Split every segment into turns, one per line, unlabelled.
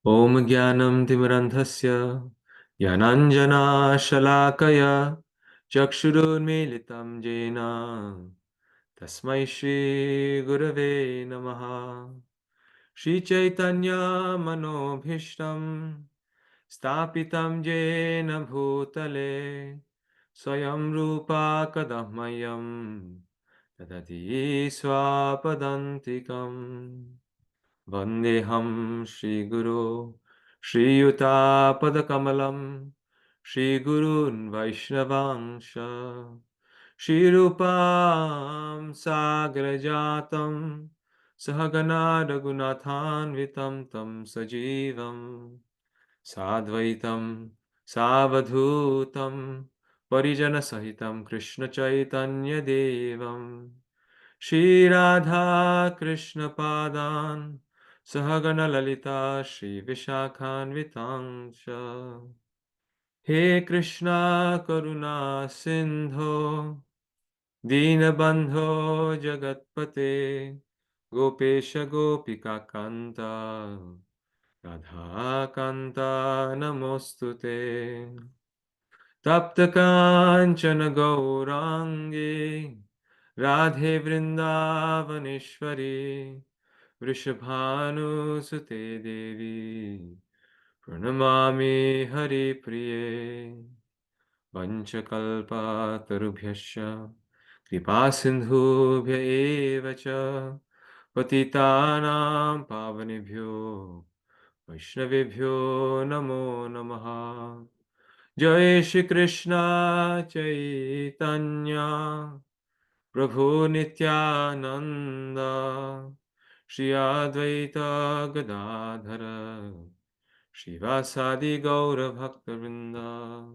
Om Jnanam Timrandhasya Jnananjana Shalakaya Chakshurunmilitam Jena Tasmai Shri Gurave Namaha Shri Chaitanya Manobhishtam Stapitam Jena Bhutale Swayam Rupa Kadammayam Tadati Swapadantikam Vandeham Shri Guru Shri Yuta Padakamalam Shri Gurun Vaishnavangsha Shri Rupam Sagrajatam Sahagana Raghunathan Vitam Tam Sajivam Sadvaitam Savadhutam Parijana Sahitam Krishna Chaitanya Devam Shri Radha Krishna Padan Sahagana Lalita Shri Vishakhanvitangsha He Krishna Karuna Sindho Dinabandho Jagatpate Gopesha Gopika Kanta Radha Kanta Namostute Tapta Kanchana Gaurangi Radhe Vrindavaneshwari Vrishabhanusute Devi Pranamami Hari Priye Vanchakalpa Tarubhyasya Kripa Sindhubhya Eva Cha Patitanam Pavanebhyo Vaishnavebhyo Namo Namaha Jai Shri Krishna Chaitanya Prabhu Nityananda Shri Advaita Gadadhara Shivasadi Gaura Bhaktavinda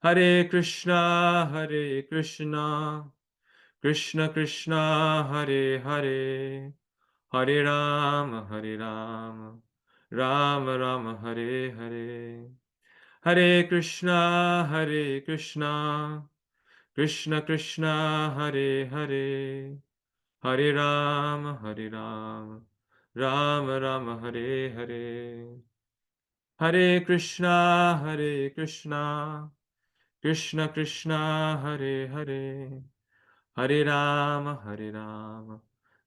Hare Krishna Hare Krishna Krishna Krishna Hare Hare Hare Rama Hare Rama Rama Rama Hare Hare Hare Krishna Hare Krishna Krishna Krishna Hare Hare Hare Rama Hare Rama Rama Rama Hare Hare Hare Krishna Hare Krishna Krishna Krishna Hare Hare Hare Rama Hare Rama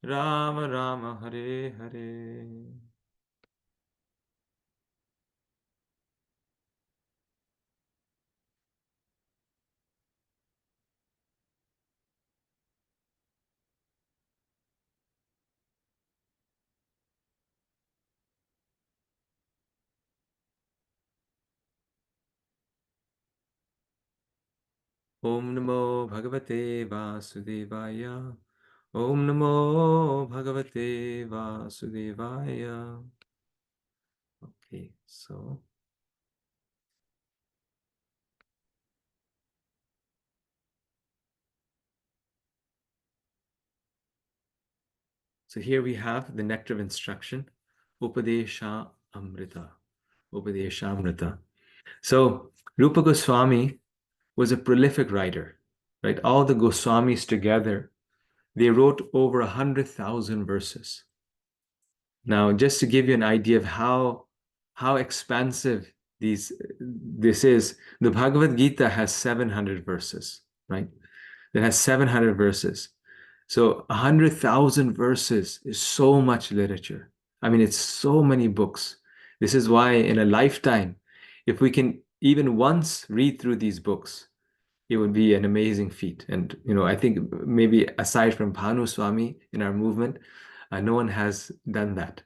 Rama Rama Hare Hare. Om Namo Bhagavate Vasudevaya. Om Namo Bhagavate Vasudevaya. Okay, so here we have the Nectar of Instruction, Upadesha Amrita. Upadesha Amrita. So Rupa Goswami was a prolific writer, right? All the Goswamis together, they wrote over 100,000 verses. Now, just to give you an idea of how expansive this is, the Bhagavad Gita has 700 verses, right? It has 700 verses. So 100,000 verses is so much literature. I mean, it's so many books. This is why in a lifetime, if we can even once read through these books, it would be an amazing feat. And I think maybe aside from Bhanu Swami in our movement, no one has done that.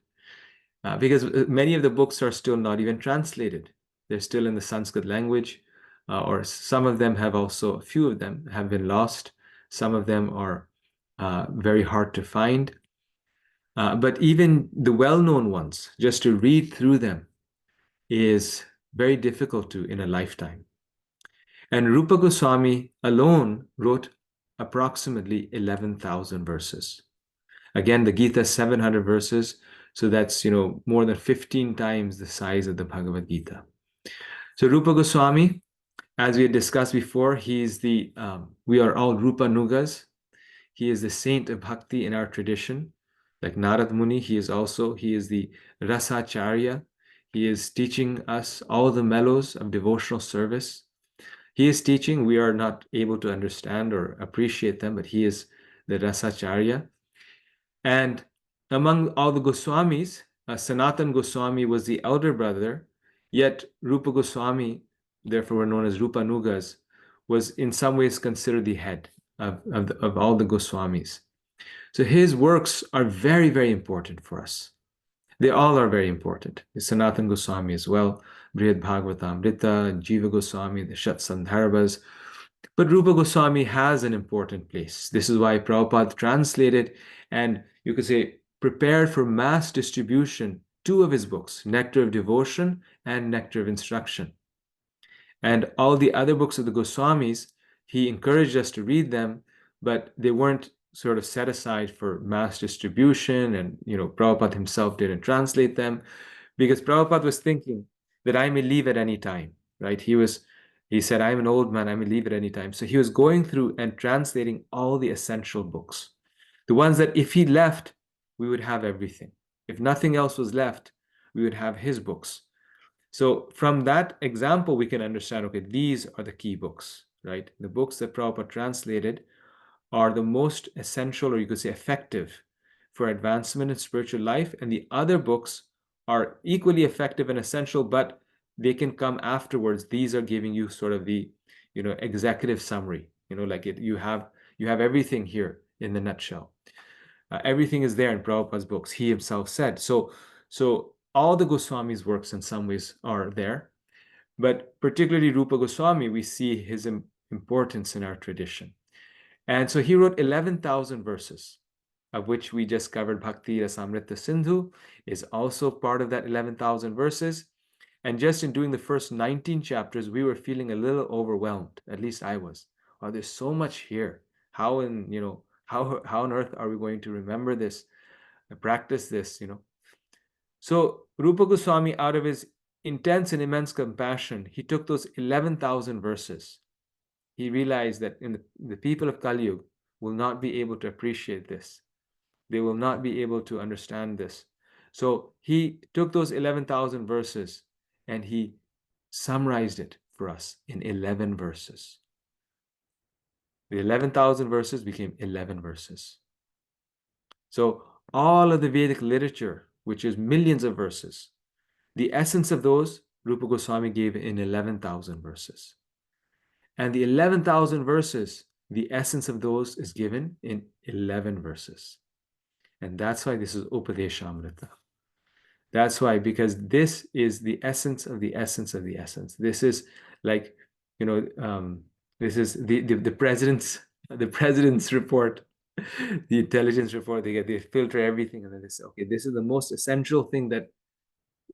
Because many of the books are still not even translated. They're still in the Sanskrit language, or some of them have also, a few of them have been lost. Some of them are very hard to find. But even the well-known ones, just to read through them is very difficult to in a lifetime. And Rupa Goswami alone wrote approximately 11,000 verses. Again, the Gita is 700 verses, so that's more than 15 times the size of the Bhagavad Gita. So Rupa Goswami, as we had discussed before, we are all Rupa Nugas. He is the saint of bhakti in our tradition. Like Narad Muni, he is the Rasacharya. He is teaching us all the mellows of devotional service. He is teaching. We are not able to understand or appreciate them, but he is the Rasacharya. And among all the Goswamis, Sanatan Goswami was the elder brother, yet Rupa Goswami, therefore were known as Rupanugas, was in some ways considered the head of all the Goswamis. So his works are very, very important for us. They all are very important. Sanatan Goswami as well, Brihad Bhagavatamrita, Jiva Goswami, the Shat Sandarbhas. But Rupa Goswami has an important place. This is why Prabhupada translated and you could say prepared for mass distribution two of his books, Nectar of Devotion and Nectar of Instruction. And all the other books of the Goswamis, he encouraged us to read them, but they weren't sort of set aside for mass distribution. And, Prabhupada himself didn't translate them because Prabhupada was thinking that I may leave at any time, right? He said, I'm an old man, I may leave at any time. So he was going through and translating all the essential books, the ones that if he left, we would have everything. If nothing else was left, we would have his books. So from that example, we can understand, okay, these are the key books, right? The books that Prabhupada translated are the most essential, or you could say effective, for advancement in spiritual life. And the other books are equally effective and essential, but they can come afterwards. These are giving you sort of the, executive summary, like you have everything here in the nutshell. Everything is there in Prabhupada's books. He himself said. So all the Goswami's works in some ways are there, but particularly Rupa Goswami, we see his importance in our tradition. And so he wrote 11,000 verses, of which we just covered Bhakti Rasamrita Sindhu is also part of that 11,000 verses. And just in doing the first 19 chapters, we were feeling a little overwhelmed. At least I was. Wow, there's so much here. How on earth are we going to remember this, practice this, So Rupa Goswami, out of his intense and immense compassion, he took those 11,000 verses. He realized that the people of Kali Yuga will not be able to appreciate this. They will not be able to understand this. So he took those 11,000 verses and he summarized it for us in 11 verses. The 11,000 verses became 11 verses. So all of the Vedic literature, which is millions of verses, the essence of those Rupa Goswami gave in 11,000 verses. And the 11,000 verses, the essence of those is given in 11 verses. And that's why this is Upadeshamrita. That's why, because this is the essence of the essence of the essence. This is like, this is the president's report, the intelligence report. They filter everything, and then they say, okay, this is the most essential thing that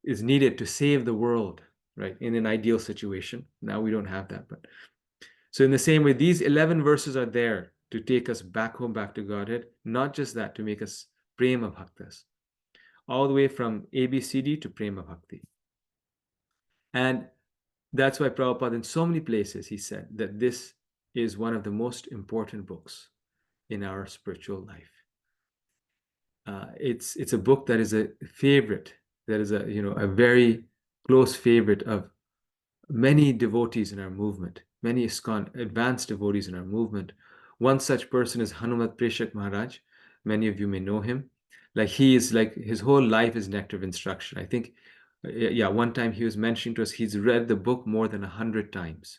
is needed to save the world, right? In an ideal situation. Now we don't have that, but so in the same way, these 11 verses are there to take us back home, back to Godhead. Not just that, to make us prema bhaktas, all the way from ABCD to prema bhakti. And that's why Prabhupada, in so many places, he said that this is one of the most important books in our spiritual life. It's a book that is a favorite, that is a very close favorite of many devotees in our movement, many ISKCON advanced devotees in our movement. One such person is Hanumat Preshak Maharaj. Many of you may know him. Like his whole life is Nectar of Instruction. I think, one time he was mentioning to us, he's read the book more than 100 times,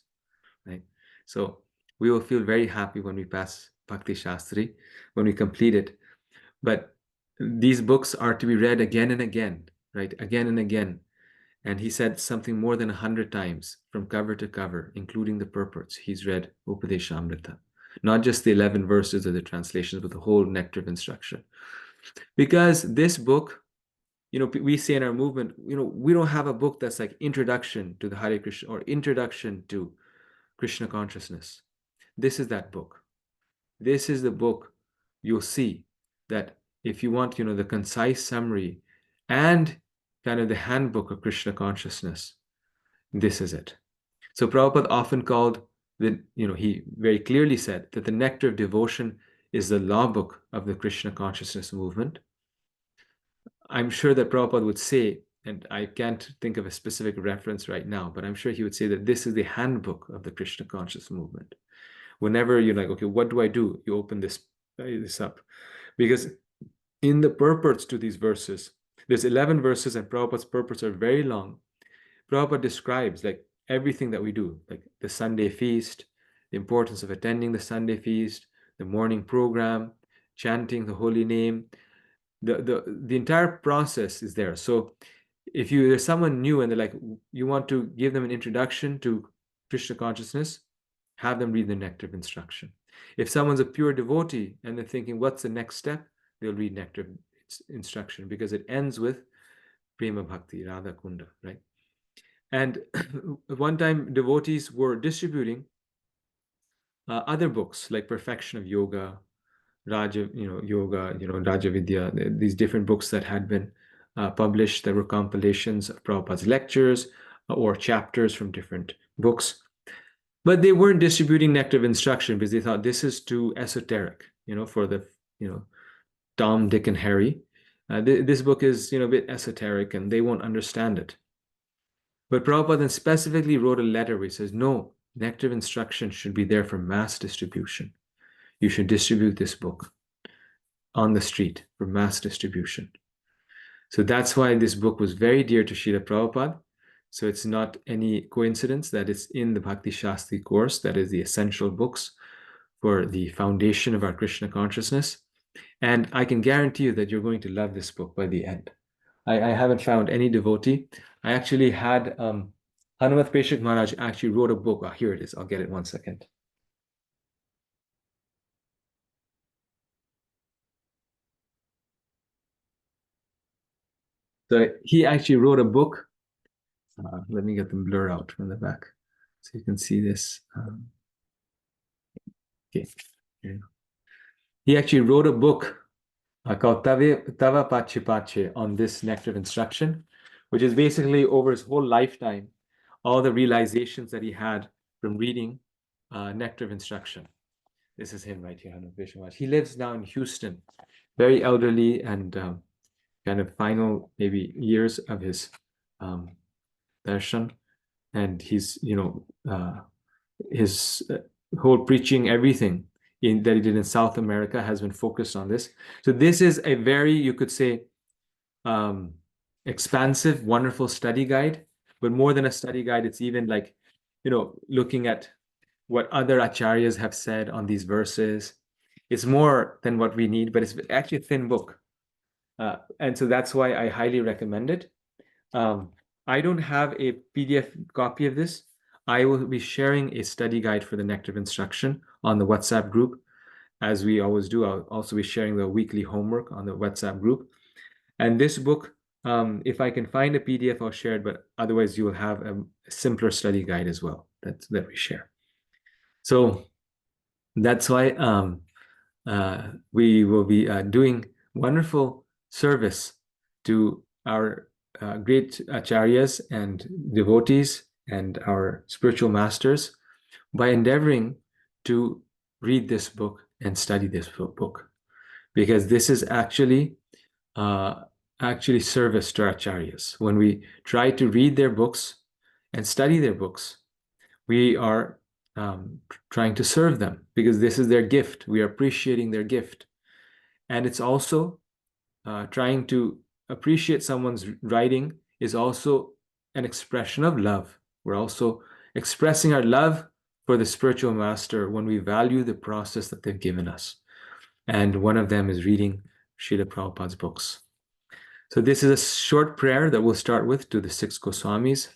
right? So we will feel very happy when we pass Bhakti Shastri, when we complete it. But these books are to be read again and again, right? Again and again. And he said something more than 100 times from cover to cover, including the purports. He's read Upadeshamrita, not just the 11 verses of the translations, but the whole Nectar of Instruction. Because this book, we say in our movement, we don't have a book that's like introduction to the Hare Krishna or introduction to Krishna consciousness. This is that book. This is the book. You'll see that if you want, the concise summary and kind of the handbook of Krishna consciousness, this is it. So Prabhupada often called he very clearly said that the Nectar of Devotion is the law book of the Krishna consciousness movement. I'm sure that Prabhupada would say and I can't think of a specific reference right now, but I'm sure he would say that this is the handbook of the Krishna conscious movement. Whenever you're like, okay, what do I do? You open this up. Because in the purports to these verses, there's 11 verses, and Prabhupada's purports are very long. Prabhupada describes like everything that we do, like the Sunday feast, the importance of attending the Sunday feast, the morning program, chanting the holy name. The entire process is there. So if there's someone new and they're like, you want to give them an introduction to Krishna consciousness, have them read the Nectar of Instruction. If someone's a pure devotee and they're thinking, what's the next step? They'll read Nectar of Instruction, because it ends with Prema Bhakti, Radha Kunda, right? And one time devotees were distributing other books like Perfection of Yoga, Raja Vidya, these different books that had been published that were compilations of Prabhupada's lectures or chapters from different books. But they weren't distributing Nectar of Instruction because they thought this is too esoteric, for the, Tom, Dick, and Harry. This book is, a bit esoteric and they won't understand it. But Prabhupada then specifically wrote a letter where he says, no, Nectar of Instruction should be there for mass distribution. You should distribute this book on the street for mass distribution. So that's why this book was very dear to Srila Prabhupada. So it's not any coincidence that it's in the Bhakti Shastri course, that is the essential books for the foundation of our Krishna consciousness. And I can guarantee you that you're going to love this book by the end. I haven't found any devotee. I actually had Hanumat Peshak Maharaj actually wrote a book. Oh, here it is. I'll get it one second. So he actually wrote a book. Let me get the blur out from the back so you can see this. Okay. He actually wrote a book called Tava Pache Pache on this Nectar of Instruction, which is basically over his whole lifetime, all the realizations that he had from reading Nectar of Instruction. This is him right here, Hanuman Vishwanath. He lives now in Houston, very elderly and kind of final maybe years of his darshan. And he's, his whole preaching, everything that he did in South America has been focused on this. So this is a very, you could say, expansive, wonderful study guide. But more than a study guide, it's even like, looking at what other acharyas have said on these verses. It's more than what we need, but it's actually a thin book. And so that's why I highly recommend it. I don't have a PDF copy of this. I will be sharing a study guide for the Nectar of Instruction on the WhatsApp group. As we always do, I'll also be sharing the weekly homework on the WhatsApp group. And this book, if I can find a PDF, I'll share it, but otherwise you will have a simpler study guide as well that we share. So that's why we will be doing wonderful service to our great acharyas and devotees and our spiritual masters by endeavoring to read this book and study this book, because this is actually service to our acharyas. When we try to read their books and study their books, we are trying to serve them because this is their gift. We are appreciating their gift. And it's also trying to appreciate someone's writing is also an expression of love. We're also expressing our love for the spiritual master when we value the process that they've given us. And one of them is reading Srila Prabhupada's books. So this is a short prayer that we'll start with to the six Goswamis.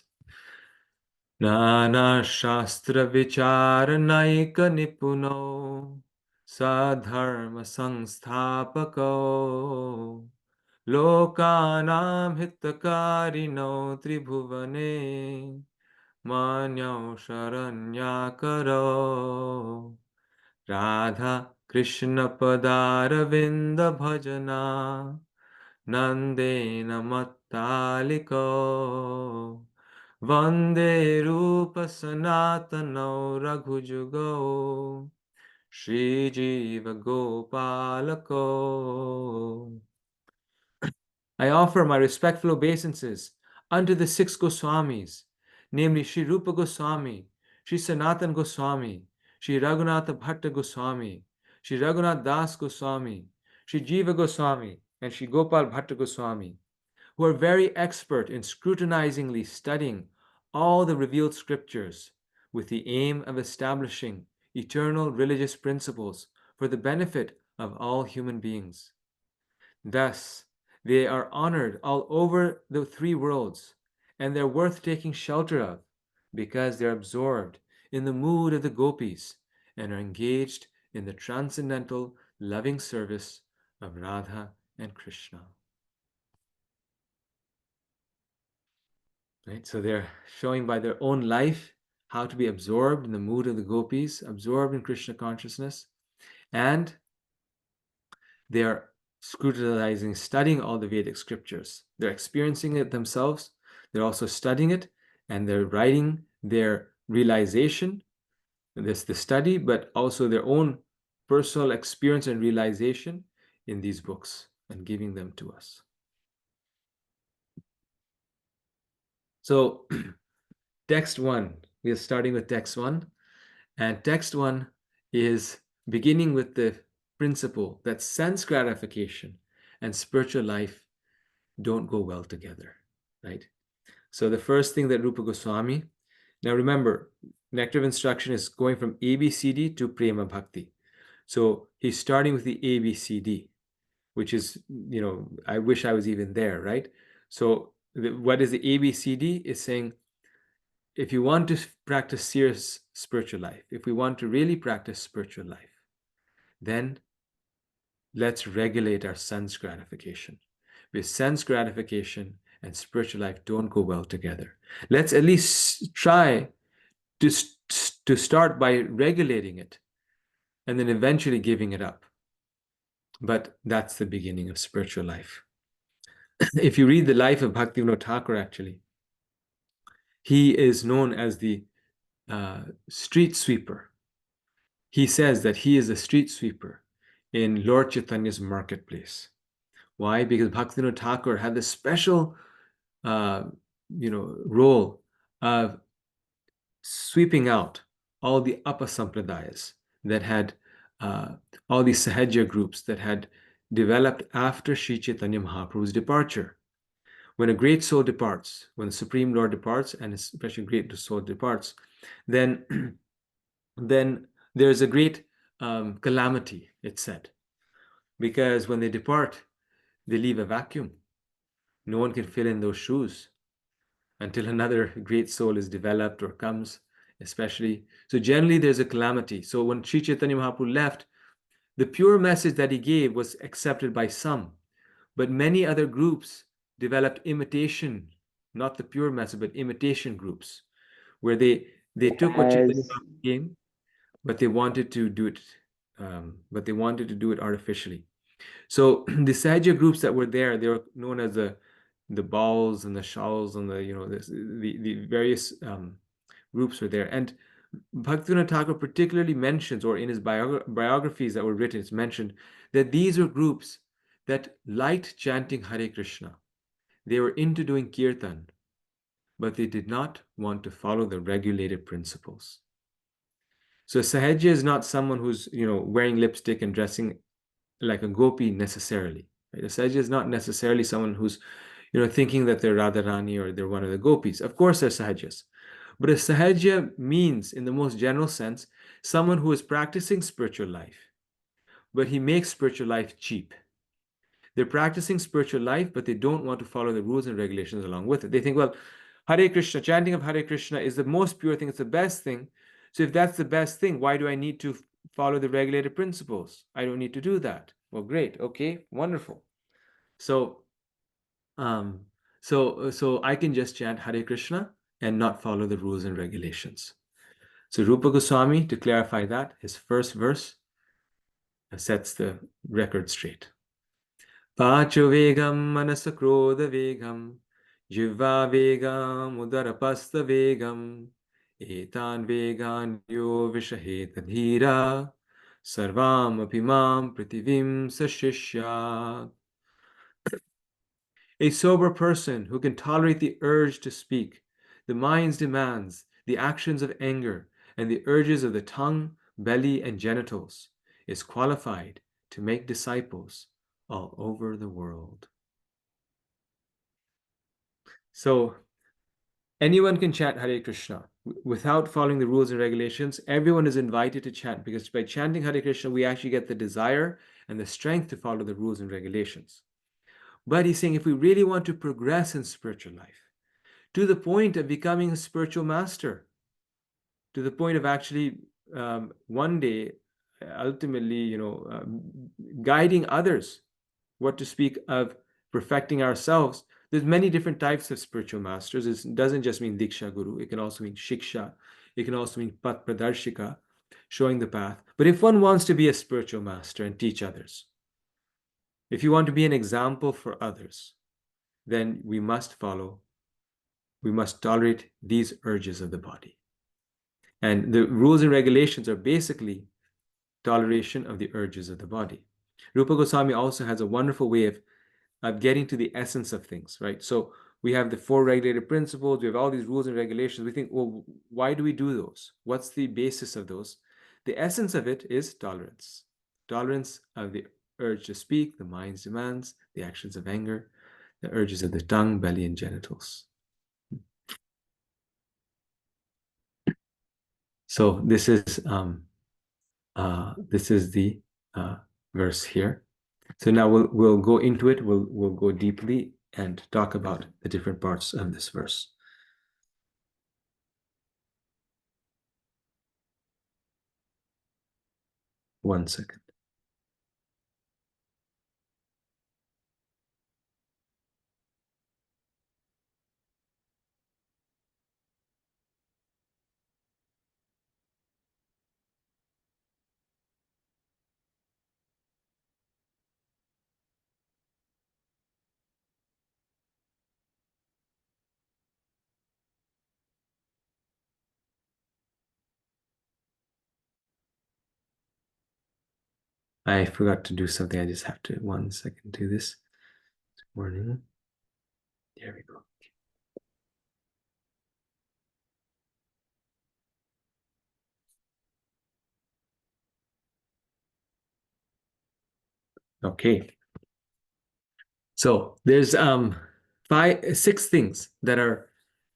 Nana Shastra Vicharanaika Nipuno Sadharma Sangstapako Lokanam Hitakarino Tribhuvane Manyo Sharanyakaro Radha Krishna Padaravinda Bhajana Nandena Mattaliko Vande Rupa Sanatano Raghujugo Shri Jiva Gopalako. I offer my respectful obeisances unto the six Goswamis, namely Sri Rupa Goswami, Sri Sanatan Goswami, Sri Raghunatha Bhatta Goswami, Sri Raghunath Das Goswami, Sri Jiva Goswami, and Sri Gopal Bhatta Goswami, who are very expert in scrutinizingly studying all the revealed scriptures with the aim of establishing eternal religious principles for the benefit of all human beings. Thus, they are honored all over the three worlds, and they're worth taking shelter of because they're absorbed in the mood of the gopis and are engaged in the transcendental loving service of Radha and Krishna. Right? So they're showing by their own life how to be absorbed in the mood of the gopis, absorbed in Krishna consciousness, and they are scrutinizing, studying all the Vedic scriptures. They're experiencing it themselves. They're also studying it, and they're writing their realization, this the study, but also their own personal experience and realization in these books and giving them to us. So, text one, we are starting with text one, and text one is beginning with the principle that sense gratification and spiritual life don't go well together, right? So the first thing that Rupa Goswami, now remember, Nectar of Instruction is going from ABCD to Prema Bhakti. So he's starting with the ABCD, which is, I wish I was even there, right? So what is the ABCD? Is saying, if you want to practice serious spiritual life, if we want to really practice spiritual life, then let's regulate our sense gratification. Because sense gratification and spiritual life don't go well together. Let's at least try to start by regulating it and then eventually giving it up. But that's the beginning of spiritual life. If you read the life of Bhaktivinoda Thakur, actually, he is known as the street sweeper. He says that he is a street sweeper in Lord Chaitanya's marketplace. Why? Because Bhaktivinoda Thakur had this special, role of sweeping out all the apasampradayas that had, all these Sahajya groups that had developed after Sri Chaitanya Mahaprabhu's departure. When a great soul departs, when the Supreme Lord departs, and especially a great soul departs, then, then there's a great calamity, it's said. Because when they depart, they leave a vacuum. No one can fill in those shoes until another great soul is developed or comes, especially. So generally there's a calamity. So when Sri Chaitanya Mahaprabhu left, the pure message that he gave was accepted by some, but many other groups developed imitation, not the pure message, but imitation groups, where they took what Chaitanya
As
Mahaprabhu gave, but they wanted to do it, artificially. So the Sahajya groups that were there, they were known as the balls and the shawls and the various groups were there. And Bhaktivinoda Thakur particularly mentions, or in his biographies that were written, it's mentioned that these were groups that liked chanting Hare Krishna. They were into doing kirtan, but they did not want to follow the regulated principles. So Sahajya is not someone who's wearing lipstick and dressing like a gopi necessarily. Right? A Sahajya is not necessarily someone who's thinking that they're Radharani or they're one of the gopis. Of course, they're Sahajas. But a Sahajya means, in the most general sense, someone who is practicing spiritual life, but he makes spiritual life cheap. They're practicing spiritual life, but they don't want to follow the rules and regulations along with it. They think, well, Hare Krishna, chanting of Hare Krishna is the most pure thing, it's the best thing. So if that's the best thing, why do I need to follow the regulated principles? I don't need to do that. Well, great, okay, wonderful. So, so I can just chant Hare Krishna and not follow the rules and regulations. So Rupa Goswami, to clarify that, his first verse sets the record straight. Pacho vegam manasa krodha vegam jiva vegam udarapasta vegam etan vegan yo vishaheta dhira sarvam apimam prativim sashishya. A sober person who can tolerate the urge to speak, the mind's demands, the actions of anger, and the urges of the tongue, belly, and genitals is qualified to make disciples all over the world. So anyone can chant Hare Krishna without following the rules and regulations. Everyone is invited to chant because by chanting Hare Krishna, we actually get the desire and the strength to follow the rules and regulations. But he's saying if we really want to progress in spiritual life, to the point of becoming a spiritual master, to the point of actually one day, ultimately, guiding others, what to speak of perfecting ourselves. There's many different types of spiritual masters. It doesn't just mean Diksha Guru. It can also mean Shiksha. It can also mean Pat Pradarshika, showing the path. But if one wants to be a spiritual master and teach others, if you want to be an example for others, then we must tolerate these urges of the body. And the rules and regulations are basically toleration of the urges of the body. Rupa Goswami also has a wonderful way of getting to the essence of things, right? So we have the four regulated principles, we have all these rules and regulations. We think, well, why do we do those? What's the basis of those? The essence of it is tolerance. Tolerance of the urge to speak, the mind's demands, the actions of anger, the urges of the tongue, belly, and genitals. So this is the verse here. So now we'll go into it. We'll go deeply and talk about the different parts of this verse. One second. I forgot to do something. I just have to 1 second do this. Morning. There we go. Okay. So there's 6 things that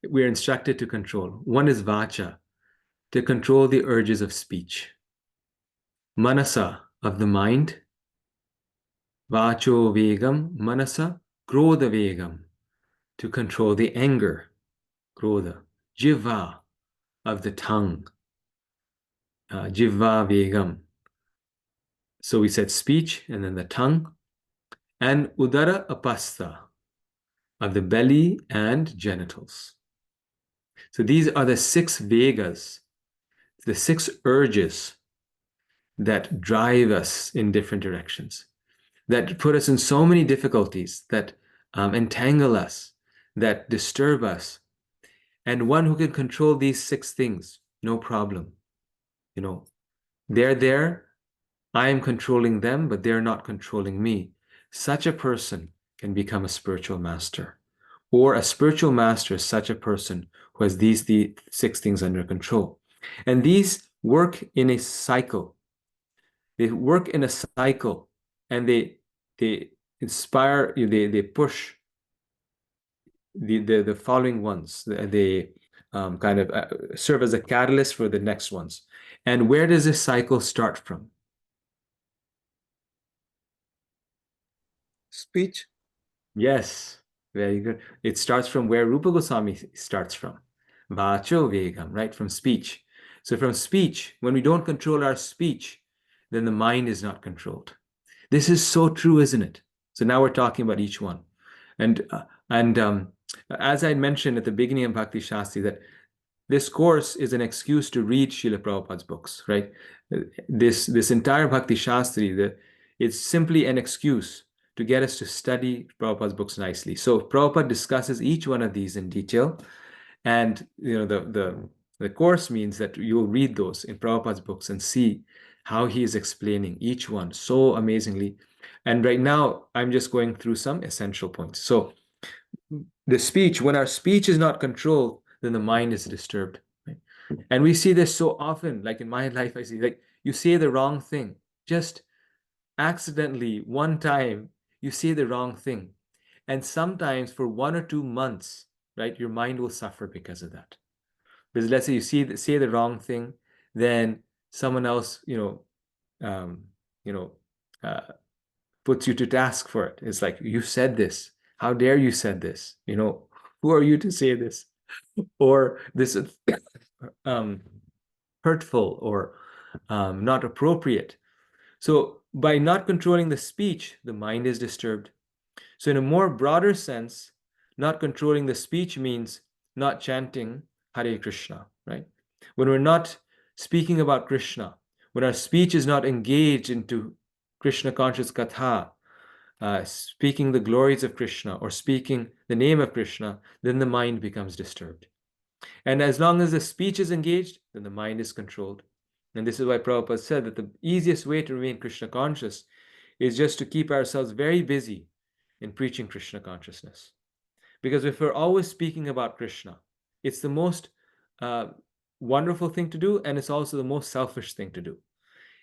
we're instructed to control. One is vacha, to control the urges of speech. Manasa, of the mind. Vacho vegam, manasa, krodha vegam, to control the anger, krodha. Jiva, of the tongue. Jiva vegam. So we said speech and then the tongue. And udara apasta, of the belly and genitals. So these are the 6 vegas, the 6 urges that drive us in different directions, that put us in so many difficulties, that entangle us, that disturb us. And one who can control these 6 things, no problem. They're there. I am controlling them, but they're not controlling me. Such a person can become a spiritual master. Or a spiritual master is such a person who has the 6 things under control. And these work in a cycle. They work in a cycle, and they inspire, they push the following ones. They kind of serve as a catalyst for the next ones. And where does this cycle start from? Speech. Yes, very good. It starts from where Rupa Goswami starts from. Vacho Vegam, right? From speech. So from speech, when we don't control our speech, then the mind is not controlled. This is so true, isn't it? So now we're talking about each one. And as I mentioned at the beginning of Bhakti Shastri, that this course is an excuse to read Srila Prabhupada's books, right? This entire Bhakti Shastri, it's simply an excuse to get us to study Prabhupada's books nicely. So Prabhupada discusses each one of these in detail, and the course means that you'll read those in Prabhupada's books and see how he is explaining each one so amazingly. And right now, I'm just going through some essential points. So the speech, when our speech is not controlled, then the mind is disturbed. Right? And we see this so often, like in my life, I see like you say the wrong thing, just accidentally one time you say the wrong thing. And sometimes for 1 or 2 months, right, your mind will suffer because of that. Because let's say you say the wrong thing, then someone else, um, you know, uh, puts you to task for it. It's like, you said this. How dare you said this? Who are you to say this? Or this is um, hurtful or not appropriate. So by not controlling the speech, the mind is disturbed. So in a more broader sense, not controlling the speech means not chanting Hare Krishna, right? When we're not speaking about Krishna, when our speech is not engaged into Krishna conscious katha, speaking the glories of Krishna or speaking the name of Krishna, then the mind becomes disturbed. And as long as the speech is engaged, then the mind is controlled. And this is why Prabhupada said that the easiest way to remain Krishna conscious is just to keep ourselves very busy in preaching Krishna consciousness. Because if we're always speaking about Krishna, it's the most uh, wonderful thing to do, and it's also the most selfish thing to do.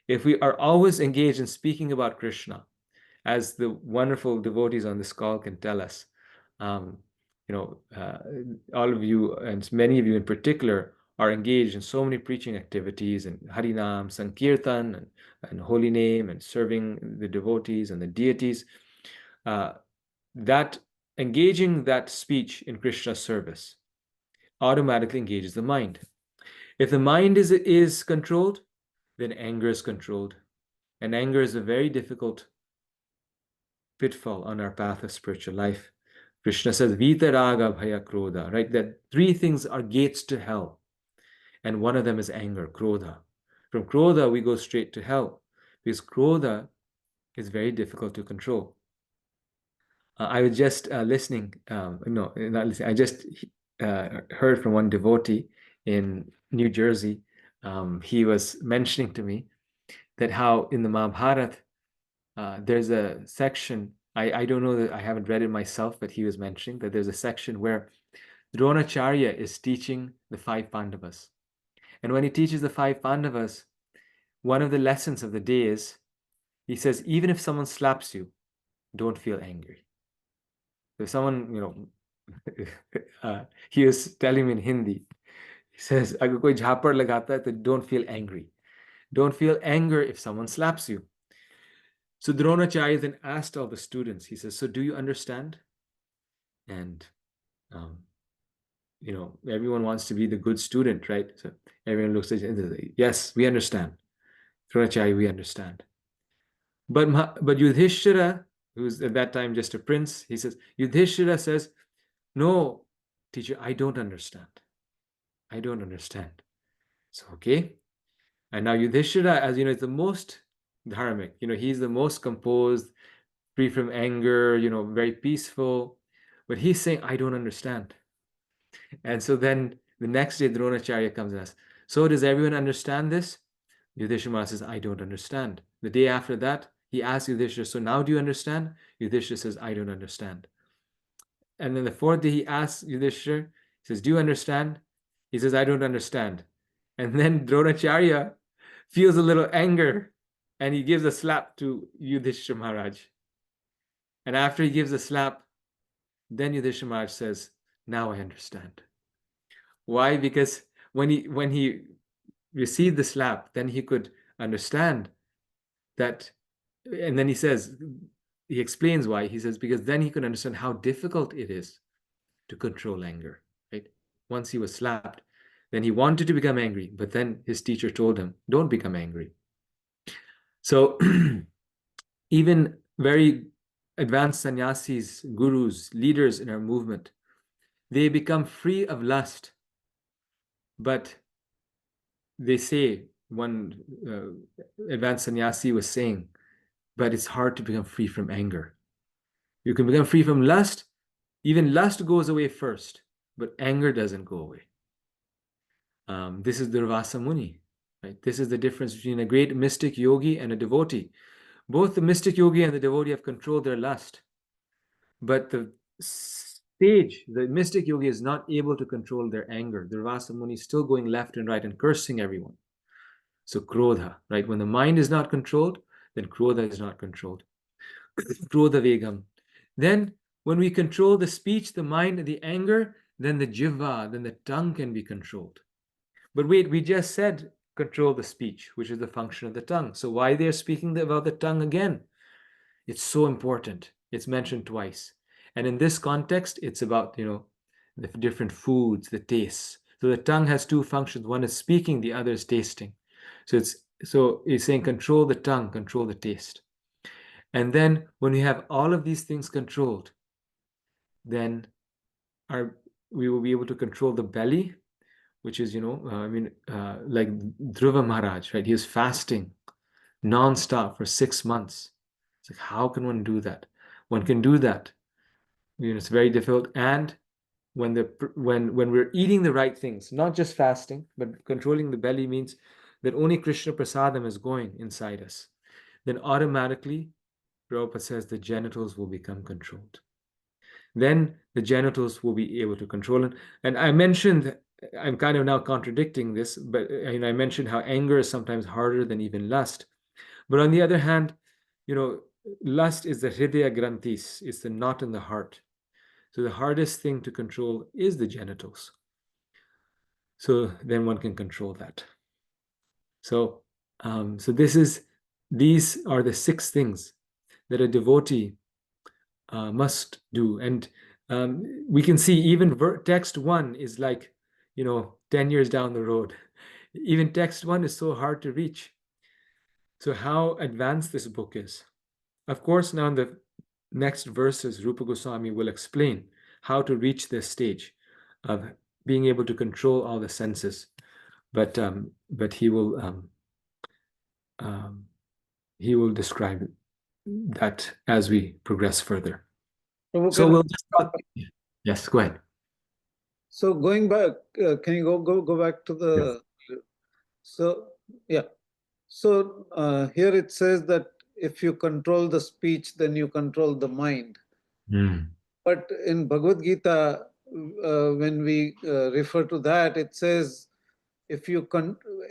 If we are always engaged in speaking about Krishna, as the wonderful devotees on this call can tell us, um, all of you and many of you in particular are engaged in so many preaching activities and Harinam, Sankirtan, and holy name, and serving the devotees and the deities. That engaging that speech in Krishna's service automatically engages the mind. If the mind is controlled, then anger is controlled. And anger is a very difficult pitfall on our path of spiritual life. Krishna says, Vita Raga Bhaya Krodha, right? That 3 things are gates to hell. And one of them is anger, Krodha. From Krodha, we go straight to hell because Krodha is very difficult to control. I was just listening, no, not listening, I just heard from one devotee in New Jersey. He was mentioning to me that how in the Mahabharata, there's a section, I don't know that I haven't read it myself, but he was mentioning that there's a section where Dronacharya is teaching the 5 Pandavas. And when he teaches the 5 Pandavas, one of the lessons of the day is, he says, even if someone slaps you, don't feel angry. If someone, he was telling me in Hindi, he says, agar koi jhapad lagata hai, to don't feel angry. Don't feel anger if someone slaps you. So Dronacharya then asked all the students, he says, so do you understand? And, everyone wants to be the good student, right? So everyone looks at you, yes, we understand. Dronacharya, we understand. But Yudhishthira, who's at that time just a prince, he says, Yudhishthira says, no, teacher, I don't understand. I don't understand. So, okay. And now Yudhishthira, as you know, is the most dharmic. He's the most composed, free from anger, very peaceful. But he's saying, I don't understand. And so then the next day, Dronacharya comes and asks, so does everyone understand this? Yudhishthira says, I don't understand. The day after that, he asks Yudhishthira, so now do you understand? Yudhishthira says, I don't understand. And then the 4th day, he asks Yudhishthira, he says, do you understand? He says, I don't understand. And then Dronacharya feels a little anger and he gives a slap to Yudhishthira Maharaj. And after he gives a slap, then Yudhishthira Maharaj says, now I understand. Why? Because when he received the slap, then he could understand that. And then he explains why. He says, because then he could understand how difficult it is to control anger, right? Once he was slapped, then he wanted to become angry, but then his teacher told him, don't become angry. So even very advanced sannyasis, gurus, leaders in our movement, they become free of lust, but they say, one advanced sannyasi was saying, but it's hard to become free from anger. You can become free from lust. Even lust goes away first, but anger doesn't go away. This is Durvasa Muni, right? This is the difference between a great mystic yogi and a devotee. Both the mystic yogi and the devotee have controlled their lust, but the stage, the mystic yogi is not able to control their anger. The Ravasa Muni is still going left and right and cursing everyone. So krodha, right? When the mind is not controlled, then krodha is not controlled. Krodha vegam. Then when we control the speech, the mind, the anger, then the jiva, then the tongue can be controlled. But wait, we just said control the speech, which is the function of the tongue. So why they're speaking about the tongue again? It's so important. It's mentioned twice. And in this context, it's about, the different foods, the tastes. So the tongue has two functions. One is speaking, the other is tasting. So it's saying control the tongue, control the taste. And then when we have all of these things controlled, then we will be able to control the belly, which is, like Dhruva Maharaj, right? He was fasting non-stop for 6 months. It's like, how can one do that? One can do that. It's very difficult. And when we're eating the right things, not just fasting, but controlling the belly means that only Krishna Prasadam is going inside us. Then automatically, Prabhupada says the genitals will become controlled. Then the genitals will be able to control it. And I mentioned, I'm kind of now contradicting this, but I mentioned how anger is sometimes harder than even lust. But on the other hand, lust is the hridaya granthis, it's the knot in the heart. So the hardest thing to control is the genitals. So then one can control that. So, these are the 6 things that a devotee must do. And we can see even text 1 is like, 10 years down the road. Even text 1 is so hard to reach. So how advanced this book is. Of course, now in the next verses, Rupa Goswami will explain how to reach this stage of being able to control all the senses. But he will describe that as we progress further. So we'll just yes, go ahead.
So going back, can you go back to the? Yes. So yeah, so here it says that if you control the speech, then you control the mind. But in Bhagavad Gita, when we refer to that, it says if you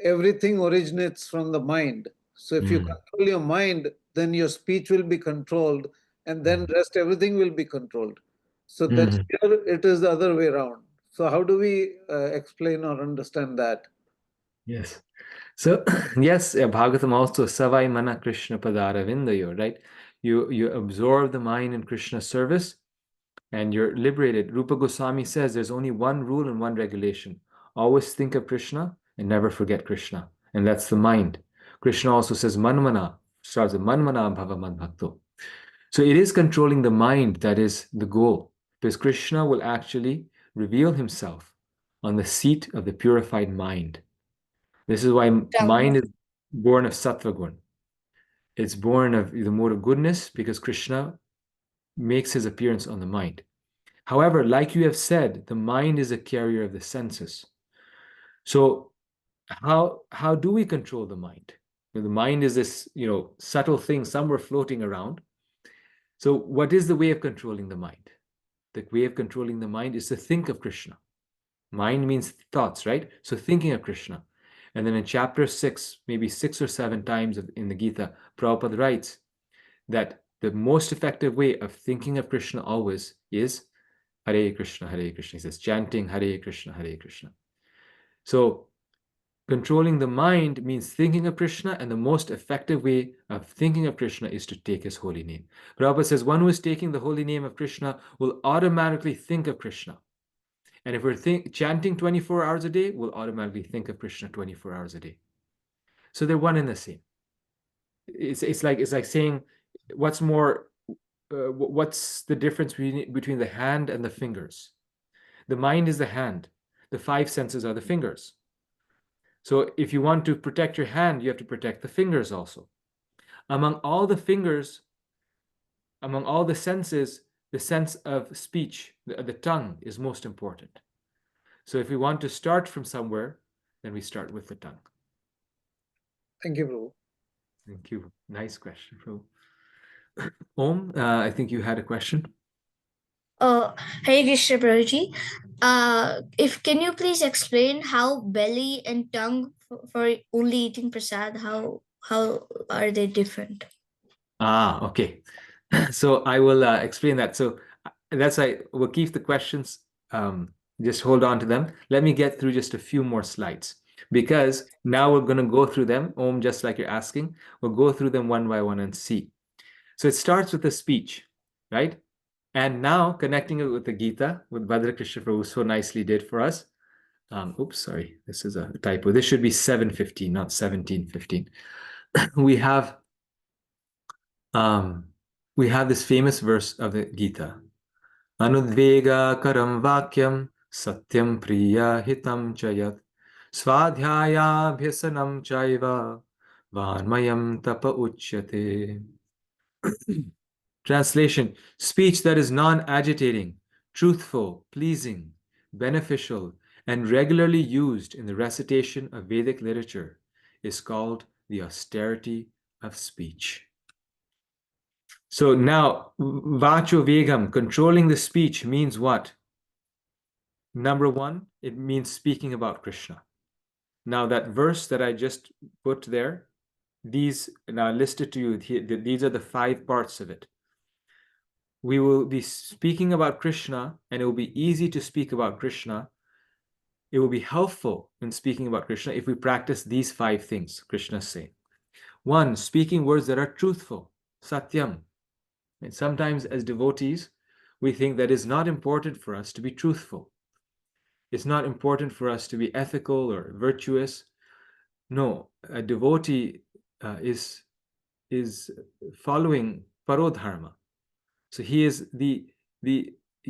everything originates from the mind. So if you control your mind, then your speech will be controlled, and then rest everything will be controlled. So that's here it is the other way around. So how do we explain or understand that?
Yes. So yes, Bhagavatam also Savai Mana Krishna Padara Vindayo, right? You absorb the mind in Krishna's service and you're liberated. Rupa Goswami says there's only one rule and one regulation. Always think of Krishna and never forget Krishna. And that's the mind. Krishna also says Manmana, starts with Manmana Bhava Madbhakto. So it is controlling the mind that is the goal. Because Krishna will actually reveal himself on the seat of the purified mind. This is why mind is born of sattva gun. It's born of the mode of goodness because Krishna makes his appearance on the mind. However, like you have said, the mind is a carrier of the senses. So how do we control the mind? The mind is this, subtle thing somewhere floating around. So what is the way of controlling the mind? The way of controlling the mind is to think of Krishna. Mind means thoughts, right? So thinking of Krishna. And then in chapter 6, maybe 6 or 7 times in the Gita, Prabhupada writes that the most effective way of thinking of Krishna always is Hare Krishna, Hare Krishna. He says, chanting Hare Krishna, Hare Krishna. So controlling the mind means thinking of Krishna, and the most effective way of thinking of Krishna is to take his holy name. Prabhupada says, one who is taking the holy name of Krishna will automatically think of Krishna. And if we're chanting 24 hours a day, we'll automatically think of Krishna 24 hours a day. So they're one and the same. It's like saying, what's the difference between the hand and the fingers? The mind is the hand. The 5 senses are the fingers. So if you want to protect your hand, you have to protect the fingers also. Among all the fingers, among all the senses, the sense of speech, the tongue, is most important. So if we want to start from somewhere, then we start with the tongue.
Thank you, Prabhu.
Thank you. Nice question, Prabhu. Om, I think you had a question.
Hare Krishna Prabhuji. Can you please explain how belly and tongue for only eating prasad, how are they different?
Okay. So I will explain that. So that's we'll keep the questions. Just hold on to them. Let me get through just a few more slides because now we're going to go through them. Om, just like you're asking, we'll go through them one by one and see. So it starts with the speech, right? And now connecting it with the Gita, with Bhadra Krishna Prabhu so nicely did for us. Oops, sorry, this is a typo. This should be 7:15, not 17:15. we have um, we have this famous verse of the Gita. Anudvega karam vakyam satyam priya hitam chayat svadhyaya bhyasanam chaiva vanmayam tapa uchyate. Translation: speech that is non-agitating, truthful, pleasing, beneficial, and regularly used in the recitation of Vedic literature is called the austerity of speech. So now, vacho vegam, controlling the speech, means what? Number one, it means speaking about Krishna. Now, that verse that I just put there, these now listed to you, these are the 5 parts of it. We will be speaking about Krishna, and it will be easy to speak about Krishna. It will be helpful in speaking about Krishna if we practice these 5 things Krishna is saying. 1, speaking words that are truthful, satyam. And sometimes as devotees, we think that it's not important for us to be truthful. It's not important for us to be ethical or virtuous. No, a devotee is following parodharma. So he is the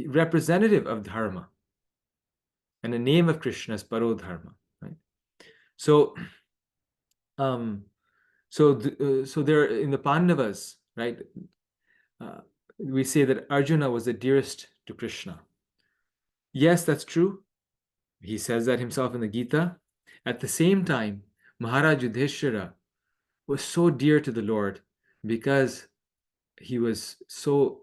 representative of dharma, and the name of Krishna is parodharma, right? So, so there in the Pandavas, right? We say that Arjuna was the dearest to Krishna. Yes, that's true. He says that himself in the Gita. At the same time, Maharaj Yudhishthira was so dear to the Lord because he was so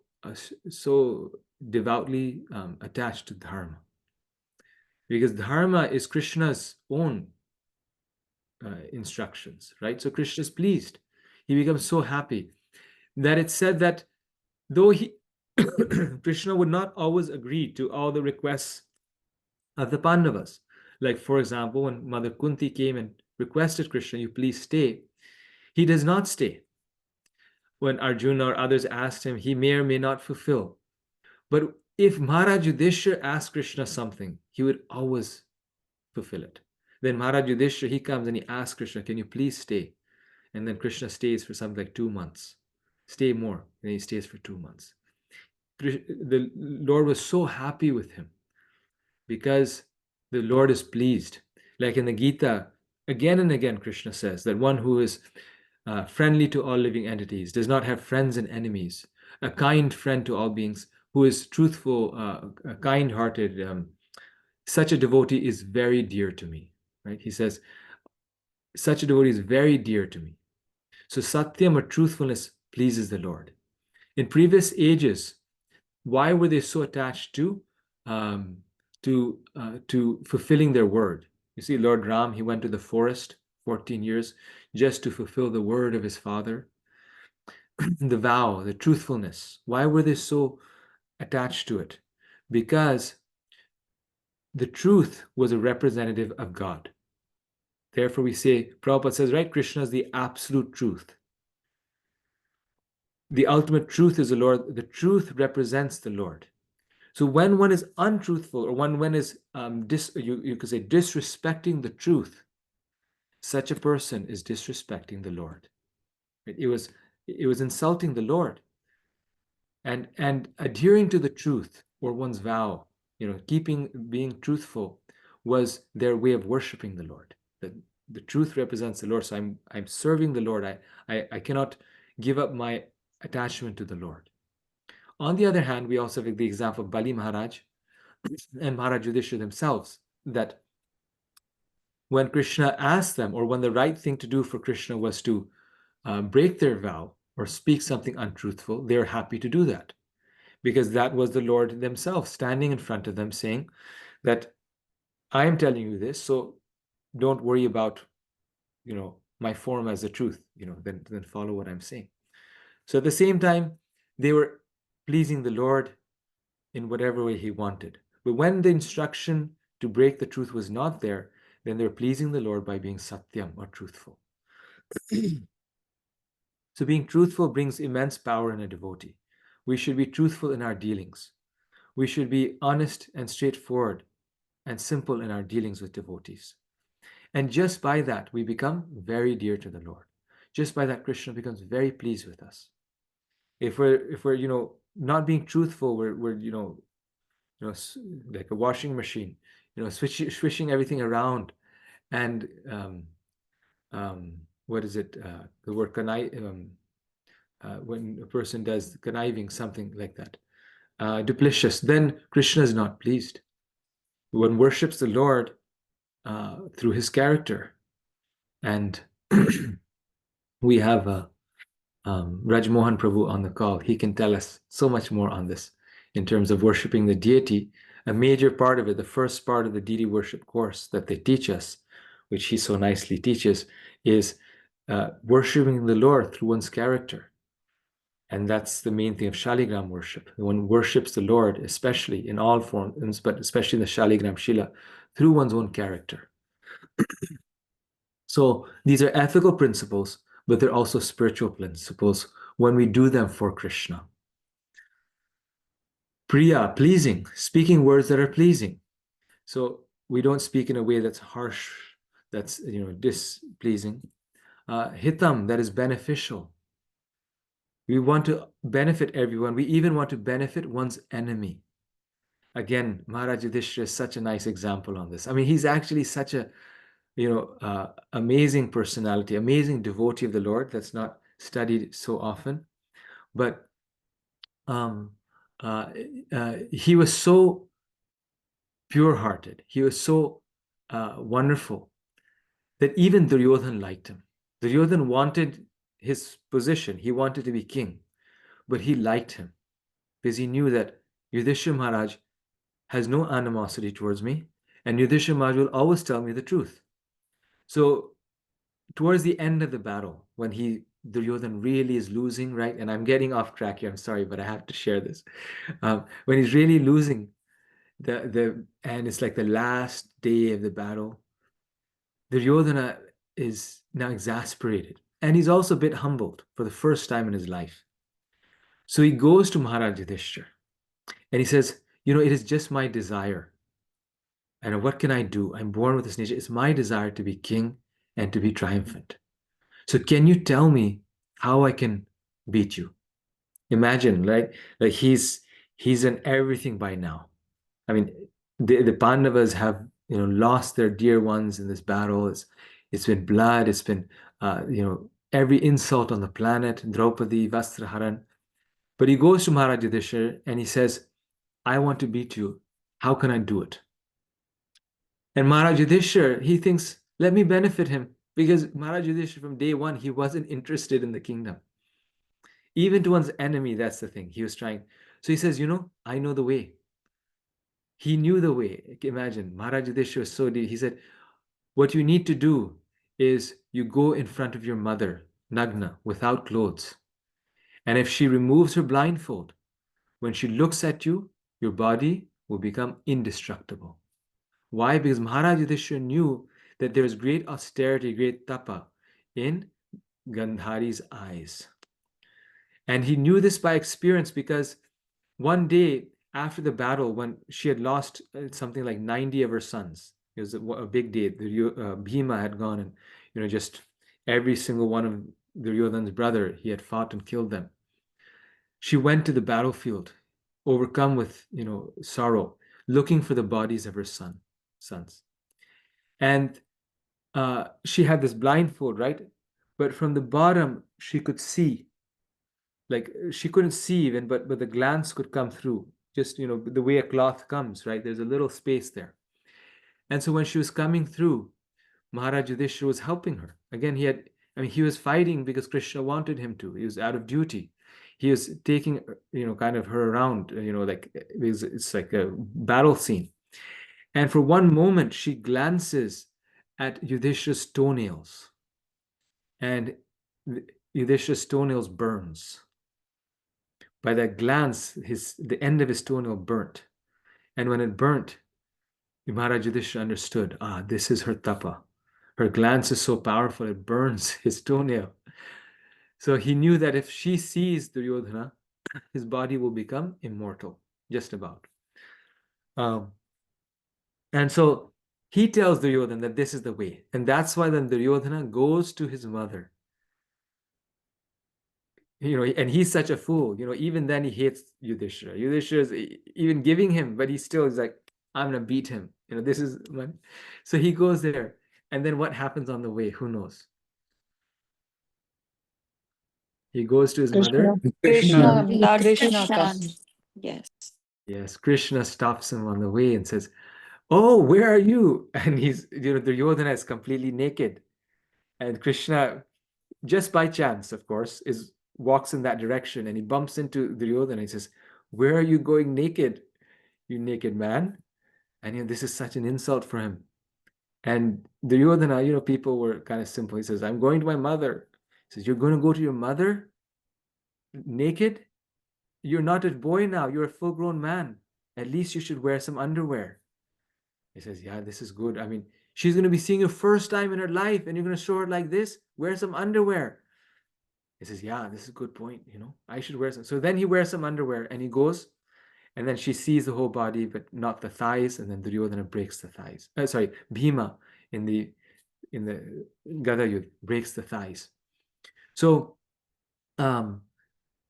devoutly attached to dharma. Because dharma is Krishna's own instructions, right? So Krishna is pleased. He becomes so happy that it's said that though Krishna would not always agree to all the requests of the Pandavas. Like, for example, when Mother Kunti came and requested Krishna, you please stay, he does not stay. When Arjuna or others asked him, he may or may not fulfill. But if Maharaj Yudhishthira asked Krishna something, he would always fulfill it. Then Maharaj Yudhishthira, he comes and he asks Krishna, can you please stay? And then Krishna stays for something like 2 months. Stay more. And he stays for 2 months. The Lord was so happy with him because the Lord is pleased. Like in the Gita, again and again, Krishna says that one who is friendly to all living entities, does not have friends and enemies, a kind friend to all beings, who is truthful, kind-hearted, such a devotee is very dear to me. Right? He says, such a devotee is very dear to me. So satyam or truthfulness pleases the Lord. In previous ages, why were they so attached to fulfilling their word? You see, Lord Ram, he went to the forest 14 years just to fulfill the word of his father. The vow, the truthfulness. Why were they so attached to it? Because the truth was a representative of God. Therefore, we say, Prabhupada says, right, Krishna is the absolute truth. The ultimate truth is the Lord. The truth represents the Lord. So when one is untruthful, or when one is, you could say, disrespecting the truth, such a person is disrespecting the Lord. It was insulting the Lord. And adhering to the truth or one's vow, being truthful, was their way of worshiping the Lord. The truth represents the Lord. So I'm serving the Lord. I cannot give up my attachment to the Lord. On the other hand, we also have the example of Bali Maharaj and Maharaj Yudhishthira themselves, that when Krishna asked them, or when the right thing to do for Krishna was to break their vow or speak something untruthful, they're happy to do that. because that was the Lord themselves standing in front of them saying that I am telling you this, so don't worry about, my form as the truth, then follow what I'm saying. So at the same time, they were pleasing the Lord in whatever way he wanted. But when the instruction to break the truth was not there, then they're pleasing the Lord by being satyam, or truthful. So being truthful brings immense power in a devotee. We should be truthful in our dealings. We should be honest and straightforward and simple in our dealings with devotees. And just by that, we become very dear to the Lord. Just by that, Krishna becomes very pleased with us. If we're not being truthful, we're like a washing machine, switching everything around, and what is it? The word when a person does conniving, something like that, duplicitous, then Krishna is not pleased. One worships the Lord through his character, and we have Rajmohan Prabhu on the call. He can tell us so much more on this in terms of worshiping the deity. A major part of it, the first part of the deity worship course that they teach us, which he so nicely teaches, is worshiping the Lord through one's character. And that's the main thing of Shaligram worship. One worships the Lord, especially in all forms, but especially in the Shaligram Shila, through one's own character. So these are ethical principles, but they're also spiritual principles when we do them for Krishna. Priya, pleasing, speaking words that are pleasing. So we don't speak in a way that's harsh, that's displeasing. Hitam, that is beneficial. We want to benefit everyone. We even want to benefit one's enemy. Again, Maharaj Yudhishthira is such a nice example on this. I mean, he's actually such a amazing personality, amazing devotee of the Lord that's not studied so often. But he was so pure-hearted. He was so wonderful that even Duryodhan liked him. Duryodhan wanted his position. He wanted to be king, but he liked him because he knew that Yudhishthira Maharaj has no animosity towards me, and Yudhishthira Maharaj will always tell me the truth. So towards the end of the battle, when Duryodhan really is losing, right? And I'm getting off track here, I'm sorry, but I have to share this. When he's really losing, and it's like the last day of the battle, Duryodhana is now exasperated. And he's also a bit humbled for the first time in his life. So he goes to Maharaj Yudhishthira and he says, it is just my desire. And what can I do? I'm born with this nature. It's my desire to be king and to be triumphant. So can you tell me how I can beat you? Imagine, right? Like he's in everything by now. I mean, the Pandavas have lost their dear ones in this battle. It's been blood. It's been every insult on the planet. Draupadi, Vastraharan. But he goes to Maharaj Yudhishthira and he says, I want to beat you. How can I do it? And Maharaj Yudhishthira, he thinks, let me benefit him. Because Maharaj Yudhishthira, from day one, he wasn't interested in the kingdom. Even to one's enemy, that's the thing. He was trying. So he says, I know the way. He knew the way. Imagine, Maharaj Yudhishthira was so deep. He said, what you need to do is you go in front of your mother, Nagna, without clothes. And if she removes her blindfold, when she looks at you, your body will become indestructible. Why? Because Maharaj Yudhishthira knew that there is great austerity, great tapa in Gandhari's eyes. And he knew this by experience because one day after the battle, when she had lost something like 90 of her sons, it was a big day. Bhima had gone and just every single one of Duryodhan's brother, he had fought and killed them. She went to the battlefield, overcome with sorrow, looking for the bodies of her sons. And she had this blindfold, right? But from the bottom, she could see. Like she couldn't see even, but the glance could come through. Just the way a cloth comes, right? There's a little space there. And so when she was coming through, Maharaj Yudhishthira was helping her. Again, he was fighting because Krishna wanted him to. He was out of duty. he was taking, kind of her around, like it's like a battle scene. And for one moment, she glances at Yudhishthira's toenails, and Yudhishthira's toenails burns. By that glance, the end of his toenail burnt. And when it burnt, Maharaj Yudhishthira understood, this is her tapa. Her glance is so powerful, it burns his toenail. So he knew that if she sees Duryodhana, his body will become immortal, just about. And so he tells Duryodhana that this is the way. And that's why then Duryodhana goes to his mother. And he's such a fool. Even then he hates Yudhishthira. Yudhishthira is even giving him, but he still is like, I'm going to beat him. This is one. So he goes there. And then what happens on the way? Who knows? He goes to his mother.
Krishna, Lord
Krishna.
Krishna. Yes.
Yes, Krishna stops him on the way and says, oh, where are you? And Duryodhana is completely naked. And Krishna, just by chance, of course, walks in that direction, and he bumps into Duryodhana and he says, where are you going naked, you naked man? And this is such an insult for him. And Duryodhana, people were kind of simple. He says, I'm going to my mother. He says, you're going to go to your mother naked? You're not a boy now, you're a full-grown man. At least you should wear some underwear. He says, yeah, this is good. I mean, she's going to be seeing you first time in her life, and you're going to show her like this? Wear some underwear. He says, yeah, this is a good point. I should wear some. So then he wears some underwear and he goes, and then she sees the whole body, but not the thighs. And then Duryodhana breaks the thighs. Bhima in the Gada Yudh breaks the thighs. So the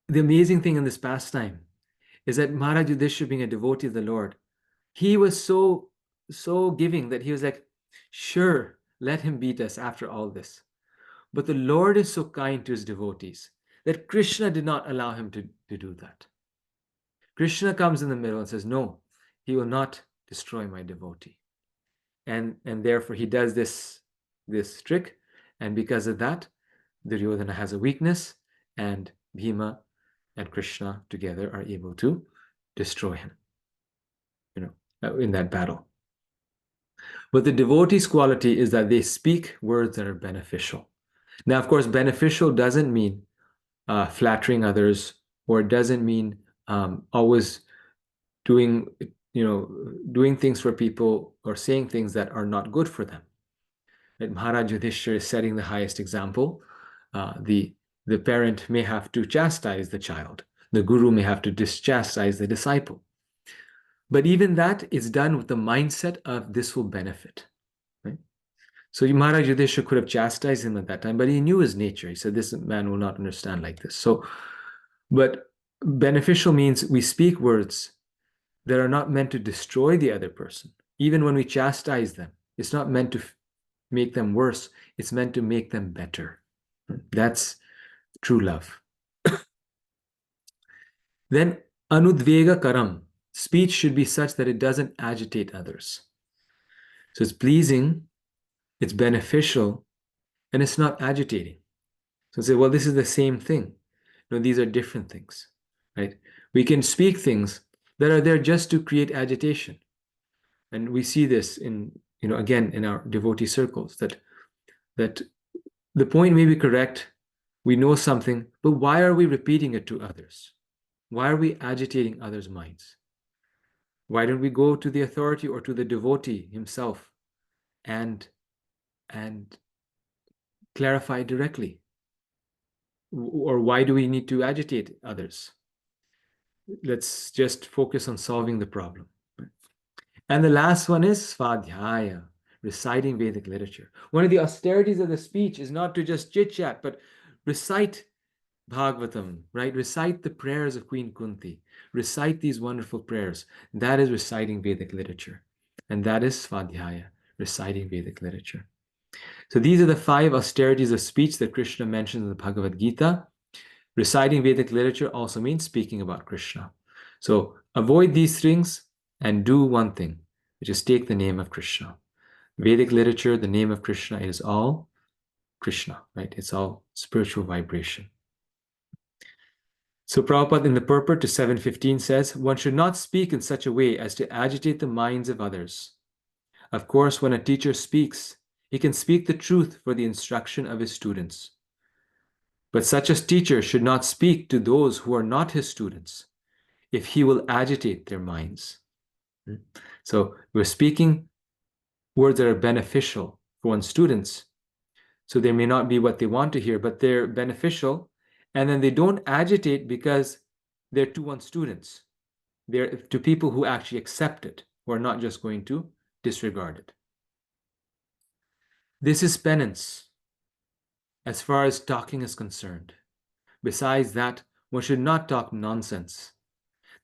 amazing thing in this pastime is that Maharaj Yudhishthira, being a devotee of the Lord, he was so giving that he was like, sure, let him beat us after all this. But the Lord is so kind to his devotees that Krishna did not allow him to do that. Krishna comes in the middle and says, no, he will not destroy my devotee. And therefore he does this trick. And because of that, Duryodhana has a weakness, and Bhima and Krishna together are able to destroy him, in that battle. But the devotee's quality is that they speak words that are beneficial. Now, of course, beneficial doesn't mean flattering others, or it doesn't mean always doing things for people or saying things that are not good for them. That Maharaj Yudhishthira is setting the highest example. The parent may have to chastise the child. The guru may have to chastise the disciple. But even that is done with the mindset of this will benefit. Right? So Maharaj Yudhishthira could have chastised him at that time, but he knew his nature. He said, this man will not understand like this. But beneficial means we speak words that are not meant to destroy the other person. Even when we chastise them, it's not meant to make them worse. It's meant to make them better. That's true love. Then anudvega karam. Speech should be such that it doesn't agitate others. So it's pleasing, it's beneficial, and it's not agitating. So say, well, this is the same thing. No, these are different things, right? We can speak things that are there just to create agitation. And we see this again, in our devotee circles, that the point may be correct, we know something, but why are we repeating it to others? Why are we agitating others' minds? Why don't we go to the authority or to the devotee himself and clarify directly? Or why do we need to agitate others? Let's just focus on solving the problem. And the last one is svadhyaya, reciting Vedic literature. One of the austerities of the speech is not to just chit-chat, but recite Bhagavatam, right? Recite the prayers of Queen Kunti. Recite these wonderful prayers. That is reciting Vedic literature. And that is svadhyaya, reciting Vedic literature. So these are the 5 austerities of speech that Krishna mentions in the Bhagavad Gita. Reciting Vedic literature also means speaking about Krishna. So avoid these things and do one thing, which is take the name of Krishna. Vedic literature, the name of Krishna, it is all Krishna, right? It's all spiritual vibration. So Prabhupada in the purport to 715 says, one should not speak in such a way as to agitate the minds of others. Of course, when a teacher speaks, he can speak the truth for the instruction of his students. But such a teacher should not speak to those who are not his students, if he will agitate their minds. So we're speaking words that are beneficial for one's students. So they may not be what they want to hear, but they're beneficial. And then they don't agitate because they're to one's students. They're to people who actually accept it, who are not just going to disregard it. This is penance as far as talking is concerned. Besides that, one should not talk nonsense.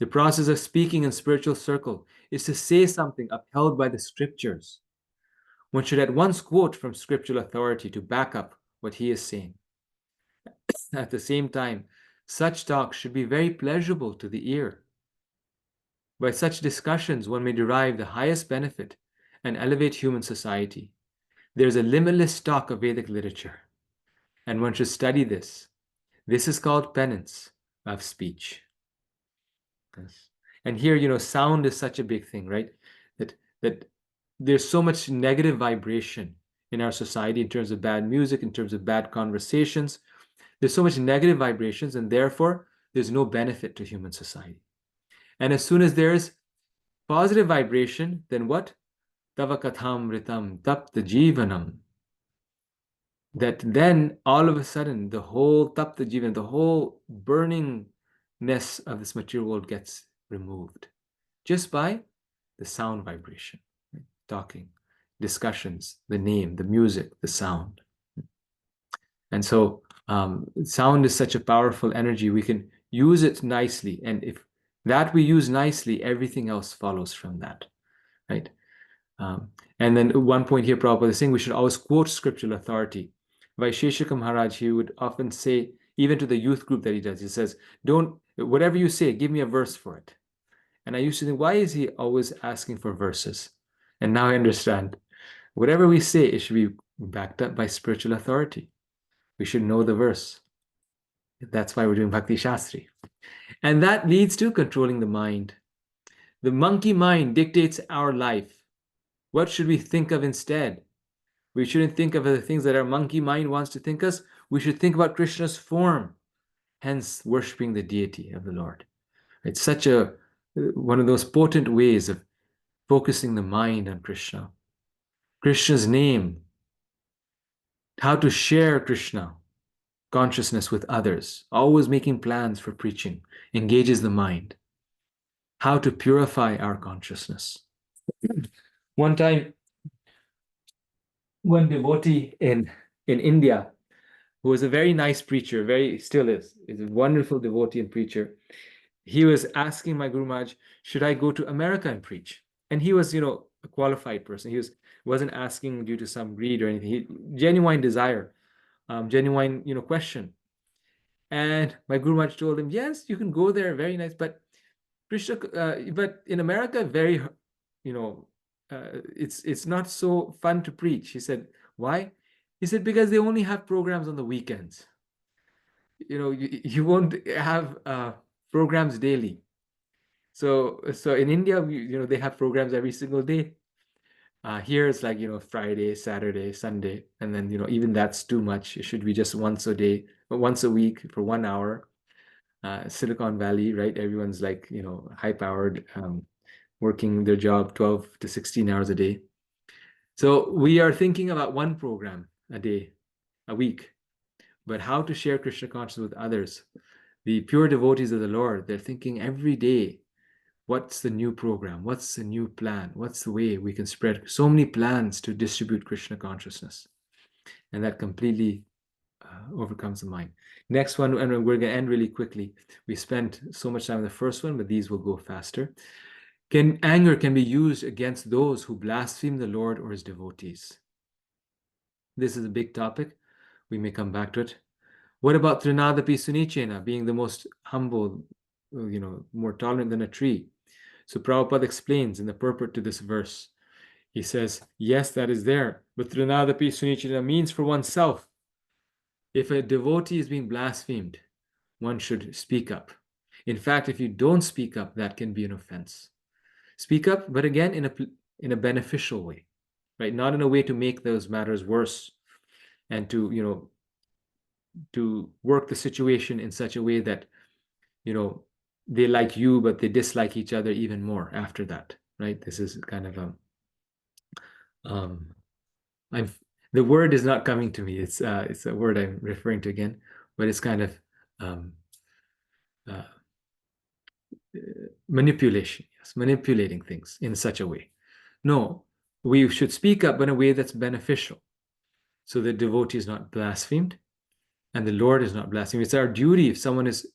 The process of speaking in spiritual circle is to say something upheld by the scriptures. One should at once quote from scriptural authority to back up what he is saying. At the same time, such talk should be very pleasurable to the ear. By such discussions, one may derive the highest benefit and elevate human society. There is a limitless stock of Vedic literature, and one should study this. This is called penance of speech. Yes. And here, sound is such a big thing, right? That there's so much negative vibration in our society in terms of bad music, in terms of bad conversations. There's so much negative vibrations, and therefore there's no benefit to human society. And as soon as there's positive vibration, then what? Tava katham ritam tapta jivanam. That then all of a sudden the whole tapta jivan, the whole burningness of this material world gets removed just by the sound vibration, right? Talking, discussions, the name, the music, the sound. And so sound is such a powerful energy. We can use it nicely. And if that we use nicely, everything else follows from that, right? And then one point here, Prabhupada is saying we should always quote scriptural authority. Vaisheshika Maharaj, he would often say, even to the youth group that he does, he says, whatever you say, give me a verse for it. And I used to think, why is he always asking for verses? And now I understand. Whatever we say, it should be backed up by spiritual authority. We should know the verse. That's why we're doing Bhakti Shastri. And that leads to controlling the mind. The monkey mind dictates our life. What should we think of instead? We shouldn't think of the things that our monkey mind wants to think us. We should think about Krishna's form, hence worshipping the deity of the Lord. It's such one of those potent ways of focusing the mind on Krishna. Krishna's name, how to share Krishna consciousness with others, always making plans for preaching, engages the mind. How to purify our consciousness. One time, one devotee in India, who was a very nice preacher, still is a wonderful devotee and preacher, he was asking my Guru Maharaj, should I go to America and preach? And he was, a qualified person. He wasn't asking due to some greed or anything. Genuine desire, genuine, question. And my Guru Maharaj told him, yes, you can go there, very nice, but Krishna, but in America, very, it's not so fun to preach. He said, why? He said, because they only have programs on the weekends. You won't have programs daily. So in India, they have programs every single day. Here it's like, Friday, Saturday, Sunday, and then, even that's too much. It should be just once a week for 1 hour. Silicon Valley, right? Everyone's like, high powered, working their job 12 to 16 hours a day. So we are thinking about one program a week, but how to share Krishna consciousness with others. The pure devotees of the Lord, they're thinking every day, what's the new program? What's the new plan? What's the way we can spread so many plans to distribute Krishna consciousness? And that completely overcomes the mind. Next one, and we're going to end really quickly. We spent so much time on the first one, but these will go faster. Anger can be used against those who blaspheme the Lord or his devotees. This is a big topic. We may come back to it. What about Trinadapi Sunichena, being the most humble, more tolerant than a tree? So Prabhupada explains in the purport to this verse. He says, yes, that is there, but Trinadapi Sunichena means for oneself. If a devotee is being blasphemed, one should speak up. In fact, if you don't speak up, that can be an offense. Speak up, but again, in a beneficial way, right? Not in a way to make those matters worse and to, to work the situation in such a way that, they like you, but they dislike each other even more after that, right? This is kind of the word is not coming to me. It's a word I'm referring to again, but it's kind of manipulation. Yes, manipulating things in such a way. No, we should speak up in a way that's beneficial, so the devotee is not blasphemed, and the Lord is not blasphemed. It's our duty if someone is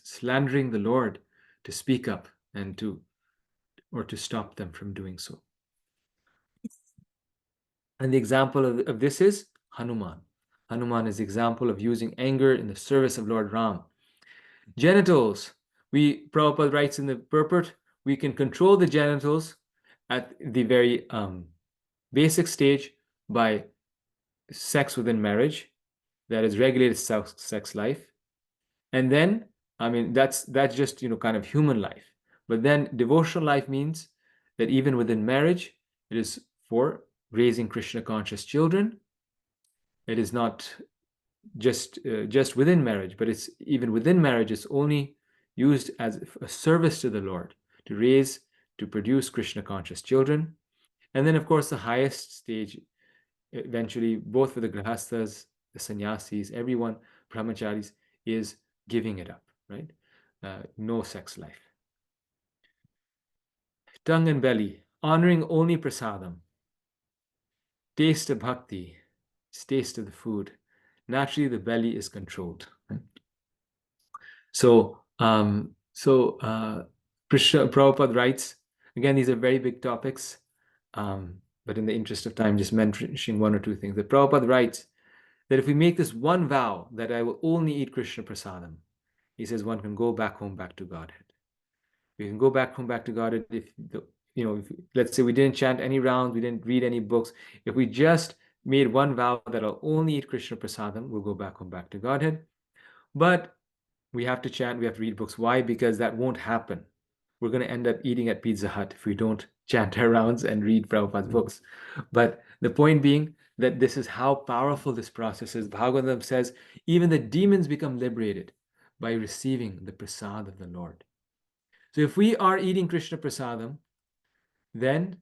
slandering the Lord to speak up and to stop them from doing so. And the example of this is Hanuman. Hanuman is the example of using anger in the service of Lord Ram. Genitals. Prabhupada writes in the purport, we can control the genitals at the very basic stage by sex within marriage, that is regulated sex life. And then, that's just, kind of human life. But then devotional life means that even within marriage, it is for raising Krishna conscious children. It is not just within marriage, but it's even within marriage, it's only used as a service to the Lord to produce Krishna conscious children. And then, of course, the highest stage, eventually, both for the grahasthas, the sannyasis, everyone, brahmacharis, is giving it up, right? No sex life. Tongue and belly, honoring only prasadam. Taste of bhakti, taste of the food. Naturally, the belly is controlled. Right? So, Prabhupada writes, again, these are very big topics, but in the interest of time, just mentioning one or two things. That Prabhupada writes that if we make this one vow that I will only eat Krishna prasadam, he says one can go back home, back to Godhead. We can go back home, back to Godhead if let's say we didn't chant any rounds, we didn't read any books. If we just made one vow that I'll only eat Krishna prasadam, we'll go back home, back to Godhead. But we have to chant, we have to read books. Why? Because that won't happen. We're going to end up eating at Pizza Hut if we don't chant our rounds and read Prabhupada's books. But the point being that this is how powerful this process is. Bhagavatam says even the demons become liberated by receiving the prasad of the Lord. So if we are eating Krishna prasadam, then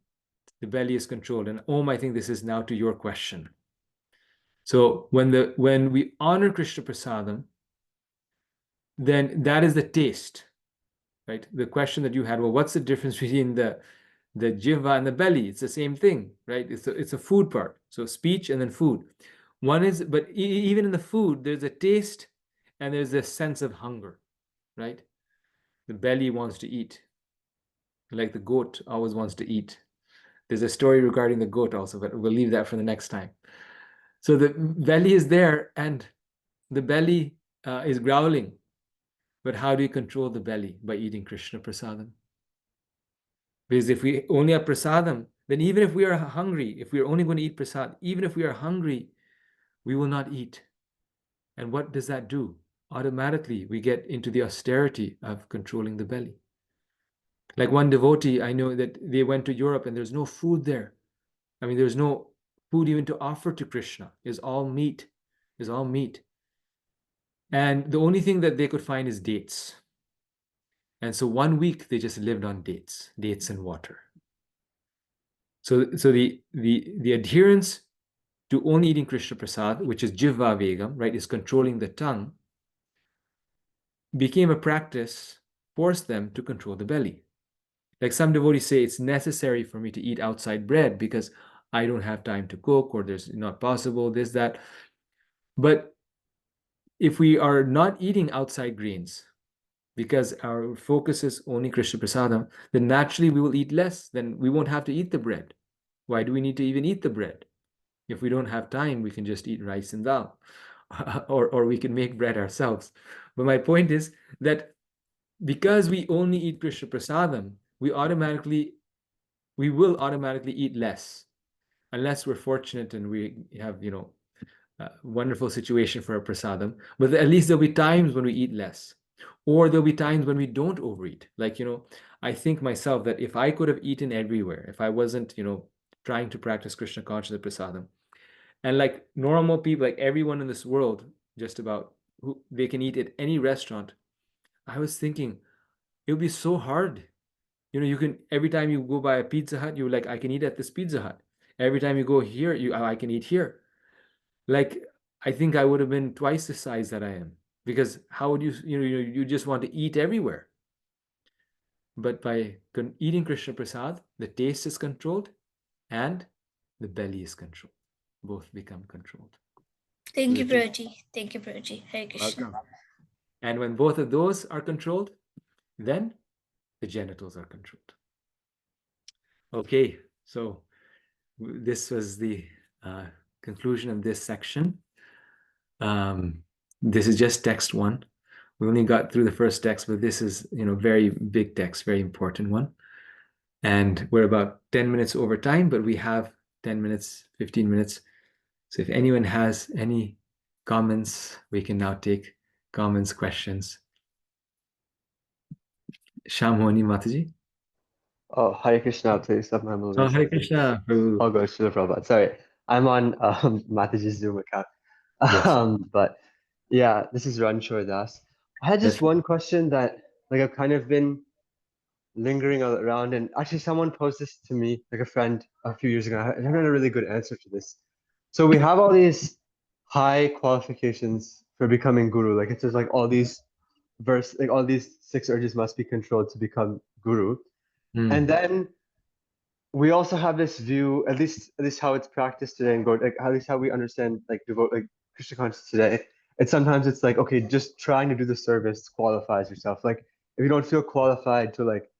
the belly is controlled. And Om, I think this is now to your question. So when we honor Krishna prasadam, then that is the taste, right? The question that you had, well, what's the difference between the jiva and the belly? It's the same thing, right? It's a food part. So speech and then food. One is, but even in the food, there's a taste and there's a sense of hunger, right? The belly wants to eat, like the goat always wants to eat. There's a story regarding the goat also, but we'll leave that for the next time. So the belly is there and the belly is growling. But how do you control the belly? By eating Krishna prasadam. Because if we only have prasadam, then even if we are hungry, if we are only going to eat prasad, even if we are hungry, we will not eat. And what does that do? Automatically, we get into the austerity of controlling the belly. Like one devotee, I know that they went to Europe and there's no food there. There's no food even to offer to Krishna. It's all meat. It's all meat. And the only thing that they could find is dates. And so 1 week they just lived on dates and water. So the adherence to only eating Krishna prasad, which is jivva vegam, right, is controlling the tongue, became a practice, forced them to control the belly. Like some devotees say, it's necessary for me to eat outside bread because I don't have time to cook, or there's not possible, this, that. But if we are not eating outside grains, because our focus is only Krishna prasadam, then naturally we will eat less. Then we won't have to eat the bread. Why do we need to even eat the bread? If we don't have time, we can just eat rice and dal, or we can make bread ourselves. But my point is that because we only eat Krishna prasadam, we will automatically eat less, unless we're fortunate and we have wonderful situation for a prasadam, but at least there'll be times when we eat less, or there'll be times when we don't overeat. Like, I think myself that if I could have eaten everywhere, if I wasn't, trying to practice Krishna consciousness prasadam, and like normal people, like everyone in this world, just about, who they can eat at any restaurant, I was thinking it would be so hard. You can, every time you go by a Pizza Hut, you're like, I can eat at this Pizza Hut. Every time you go here, I can eat here. Like, I think I would have been twice the size that I am, because how would you just want to eat everywhere. But by eating Krishna Prasad, the taste is controlled and the belly is controlled. Both become controlled.
Thank you, Prabhuji. Thank you, Prabhuji. Hare Krishna.
Welcome. And when both of those are controlled, then the genitals are controlled. Okay, so this was the conclusion of this section. This is just text 1. We only got through the first text, but this is, very big text, very important one. And we're about 10 minutes over time, but we have 10 minutes, 15 minutes. So if anyone has any comments, we can now take comments, questions. Shamhoni Mataji.
Oh, Hare Krishna, please.
Oh, Hare Krishna.
I'll go to the Prabhupada. Sorry, I'm on Mataji's Zoom account.
Yes.
But yeah, this is Ranchor Das. I had just
Yes.
one question that like I've kind of been lingering around, and actually someone posed this to me, like a friend, a few years ago. I haven't had a really good answer to this. So we have all these high qualifications for becoming guru. Like it says like all these like all these 6 urges must be controlled to become guru. And then we also have this view, at least how it's practiced today, and like at least how we understand like Krishna consciousness today. And sometimes it's like, okay, just trying to do the service qualifies yourself. Like if you don't feel qualified to like,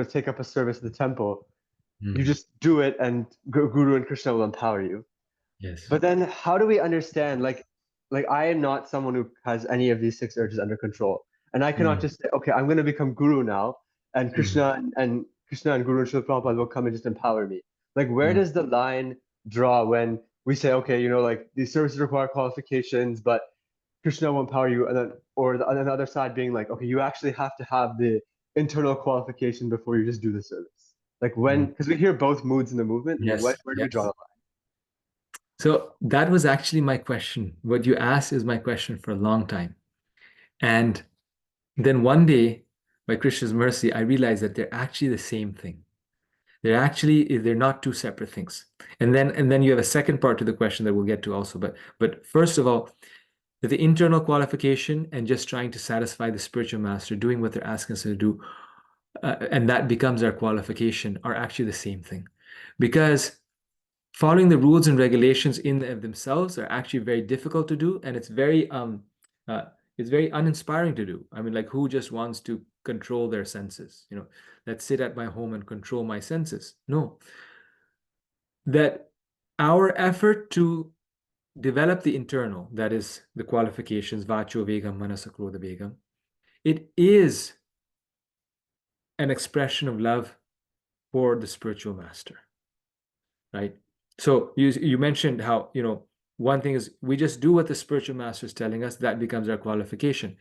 take up a service at the temple, you just do it, and Guru and Krishna will empower you.
Yes.
But then how do we understand like I am not someone who has any of these 6 urges under control, and I cannot just say, okay, I'm going to become guru now, and Krishna and Guru and Srila Prabhupada will come and just empower me. Like where does the line draw when we say, okay, like these services require qualifications, but Krishna will empower you, and then on the other side being like, okay, you actually have to have the internal qualification before you just do the service. Like when, because we hear both moods in the movement.
Yes.
Where do we draw the line?
So that was actually my question. What you asked is my question for a long time. And then one day, by Krishna's mercy, I realized that they're actually the same thing. They're not two separate things. And then you have a second part to the question that we'll get to also. But first of all, the internal qualification and just trying to satisfy the spiritual master, doing what they're asking us to do, and that becomes our qualification, are actually the same thing. Because following the rules and regulations in themselves are actually very difficult to do, and it's very uninspiring to do. I mean, like, who just wants to control their senses? Let's sit at my home and control my senses. No. That our effort to develop the internal, that is the qualifications, vacho vegam, manasa krodha vegam, it is an expression of love for the spiritual master, right? So you mentioned how, one thing is we just do what the spiritual master is telling us, that becomes our qualification.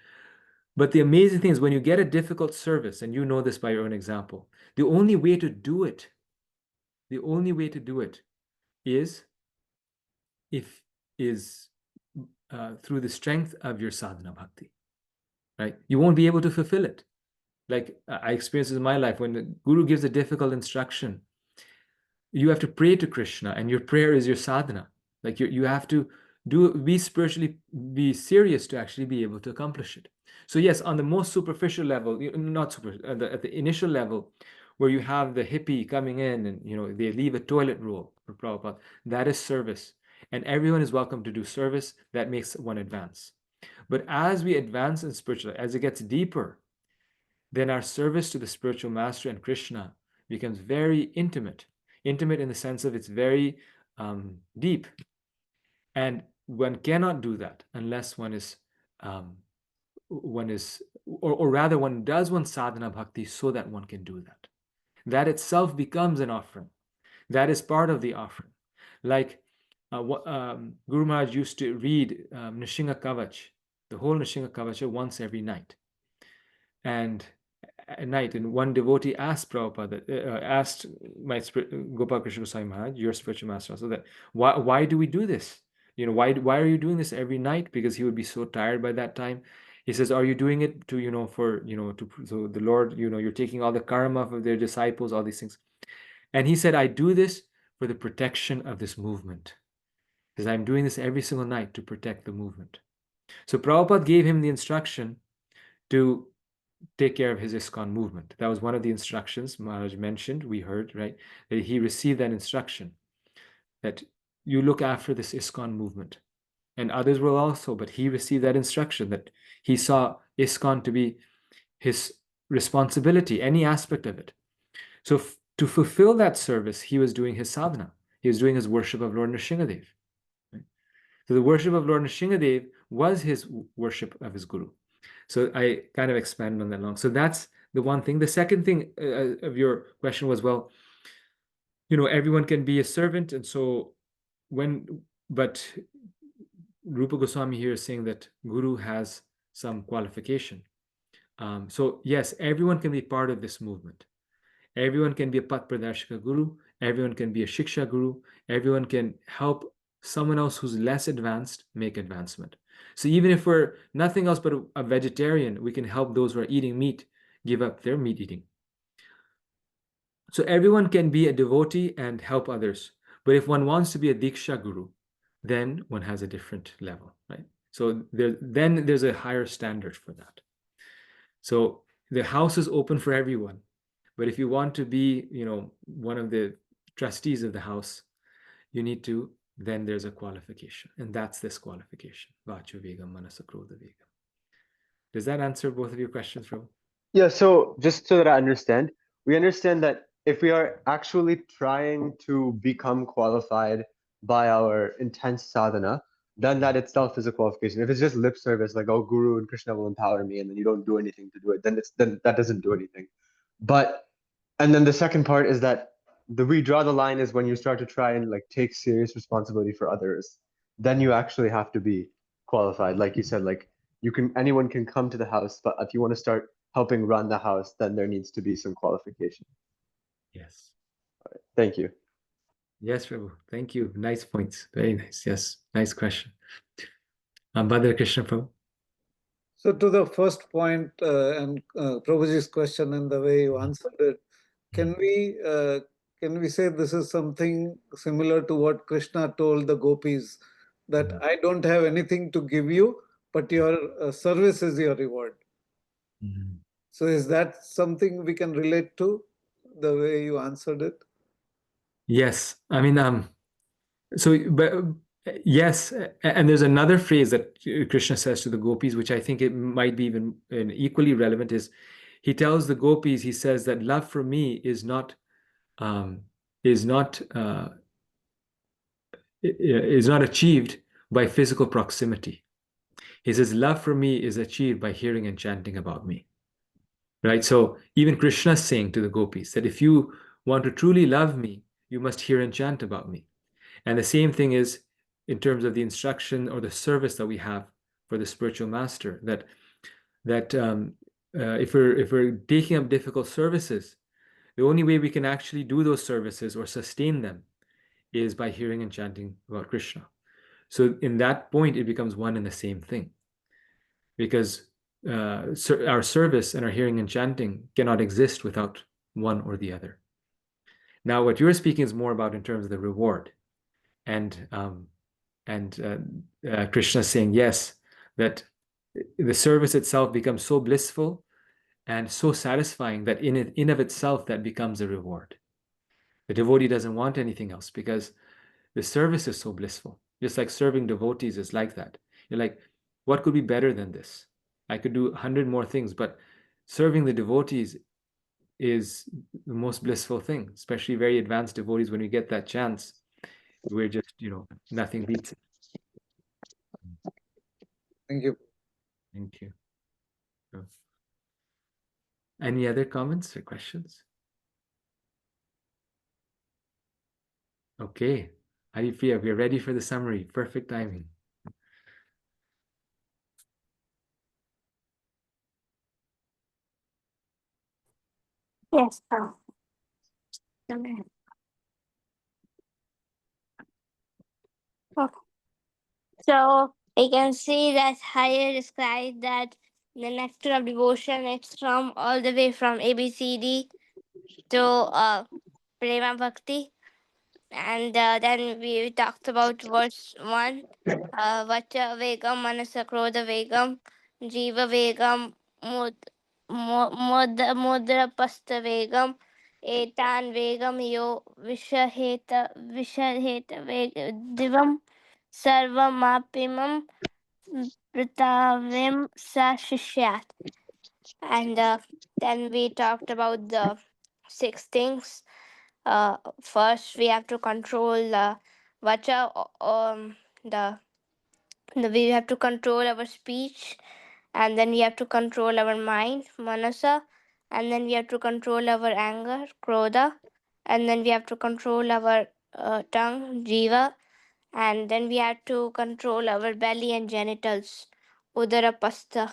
But the amazing thing is when you get a difficult service, and you know this by your own example, the only way to do it is through the strength of your sadhana bhakti, right? You won't be able to fulfill it. Like I experienced this in my life, when the guru gives a difficult instruction, you have to pray to Krishna, and your prayer is your sadhana. Like you have to be serious to actually be able to accomplish it. So yes, on the most superficial level, at the initial level, where you have the hippie coming in and they leave a toilet roll for Prabhupada, that is service, and everyone is welcome to do service. That makes one advance. But as we advance in spiritual, as it gets deeper, then our service to the spiritual master and Krishna becomes very intimate in the sense of it's very deep. And one cannot do that unless one does one sadhana bhakti so that one can do that. That itself becomes an offering. That is part of the offering. Like Guru Maharaj used to read Nishinga Kavach, the whole Nishinga Kavacha, once every night. And at night, and one devotee asked Prabhupada, asked my Gopal Krishna Goswami Maharaj, your spiritual master, also, that why do we do this? Why are you doing this every night? Because he would be so tired by that time. He says, are you doing it to, so the Lord, you're taking all the karma of their disciples, all these things. And he said, I do this for the protection of this movement. Because I'm doing this every single night to protect the movement. So Prabhupada gave him the instruction to take care of his ISKCON movement. That was one of the instructions Maharaj mentioned, we heard, right? That he received that instruction, that you look after this ISKCON movement. And others will also, but he received that instruction that he saw ISKCON to be his responsibility, any aspect of it. So to fulfill that service, he was doing his sadhana. He was doing his worship of Lord Nrsingadev. Right? So the worship of Lord Nrsingadev was his worship of his guru. So I kind of expanded on that long. So that's the one thing. The second thing of your question was, well, everyone can be a servant. And so but Rupa Goswami here is saying that Guru has some qualification. So yes, everyone can be part of this movement. Everyone can be a Pat Pradarshika Guru. Everyone can be a Shiksha Guru. Everyone can help someone else who's less advanced make advancement. So even if we're nothing else but a vegetarian, we can help those who are eating meat give up their meat eating. So everyone can be a devotee and help others. But if one wants to be a Diksha Guru, then one has a different level, right? So then there's a higher standard for that. So the house is open for everyone. But if you want to be, one of the trustees of the house, then there's a qualification. And that's this qualification. Vachu Vegam, Manasa Krodha Vegam. Does that answer both of your questions, Prabhu?
Yeah, so just so that I understand, we understand that if we are actually trying to become qualified by our intense sadhana, then that itself is a qualification. If it's just lip service, like, oh, Guru and Krishna will empower me, and then you don't do anything to do it, then that doesn't do anything. And then the second part is that we draw the line is when you start to try and like take serious responsibility for others, then you actually have to be qualified. Like you said, like anyone can come to the house, but if you want to start helping run the house, then there needs to be some qualification.
Yes.
Thank you.
Yes, Prabhu. Thank you. Nice points. Very nice. Yes. Nice question. Badra Krishna Prabhu.
So to the first point and Prabhuji's question and the way you answered it, can we say this is something similar to what Krishna told the gopis, that I don't have anything to give you, but your service is your reward? So is that something we can relate to, the way you answered it?
Yes. I mean, yes, and there's another phrase that Krishna says to the gopis, which I think it might be even equally relevant, is he tells the gopis, he says that love for me is not achieved by physical proximity. He says love for me is achieved by hearing and chanting about me. Right? So even Krishna is saying to the gopis that if you want to truly love me, you must hear and chant about me. And the same thing is in terms of the instruction or the service that we have for the spiritual master, that if we're taking up difficult services, the only way we can actually do those services or sustain them is by hearing and chanting about Krishna. So in that point, it becomes one and the same thing, because our service and our hearing and chanting cannot exist without one or the other. Now, what you're speaking is more about in terms of the reward, and Krishna is saying yes, that the service itself becomes so blissful and so satisfying that in of itself that becomes a reward. The devotee doesn't want anything else because the service is so blissful. Just like serving devotees is like that. You're like, what could be better than this? I could do 100 more things, but serving the devotees is the most blissful thing, especially very advanced devotees. When we get that chance, we're just, nothing beats it.
Thank you.
Thank you. Any other comments or questions? Okay, Haripriya, we're ready for the summary. Perfect timing.
Yes. Okay. So we can see that higher described that the nectar of devotion is from all the way from ABCD to Prema Bhakti. And then we talked about verse 1, Vacha Vegam, Manasa Krodha Vegam, Jiva Vegam, Mudra Pasta Vegam, Etan Vegam, Yo Vishaheta Divam, Sarva Mapimam, Pritavim Sa Shishyat. And then we talked about the 6 things. First, we have to control vacha, we have to control our speech, and then we have to control our mind, manasa, and then we have to control our anger, krodha, and then we have to control our tongue, jiva, and then we have to control our belly and genitals, udara pastha.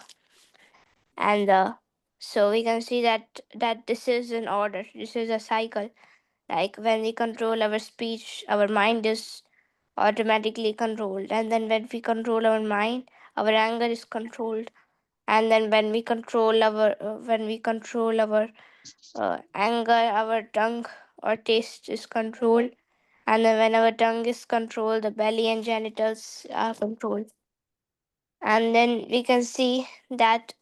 And so we can see that this is an order, this is a cycle. Like when we control our speech, our mind is automatically controlled. And then when we control our mind, our anger is controlled. And then when we control our anger, our tongue or taste is controlled. And then when our tongue is controlled, the belly and genitals are controlled. And then we can see that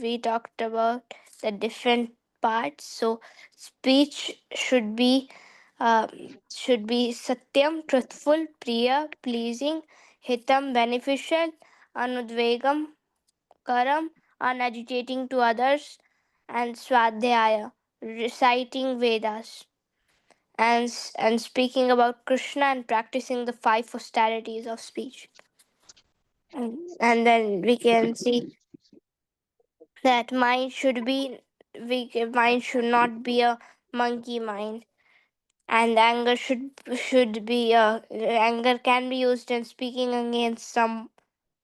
we talked about the different parts. So speech should be satyam, truthful, priya, pleasing, hitam, beneficial, anudvegam, karam, unagitating to others, and swadhyaya, reciting Vedas, and speaking about Krishna and practicing the 5 austerities of speech. And then we can see that mind should not be a monkey mind, and anger should be anger can be used in speaking against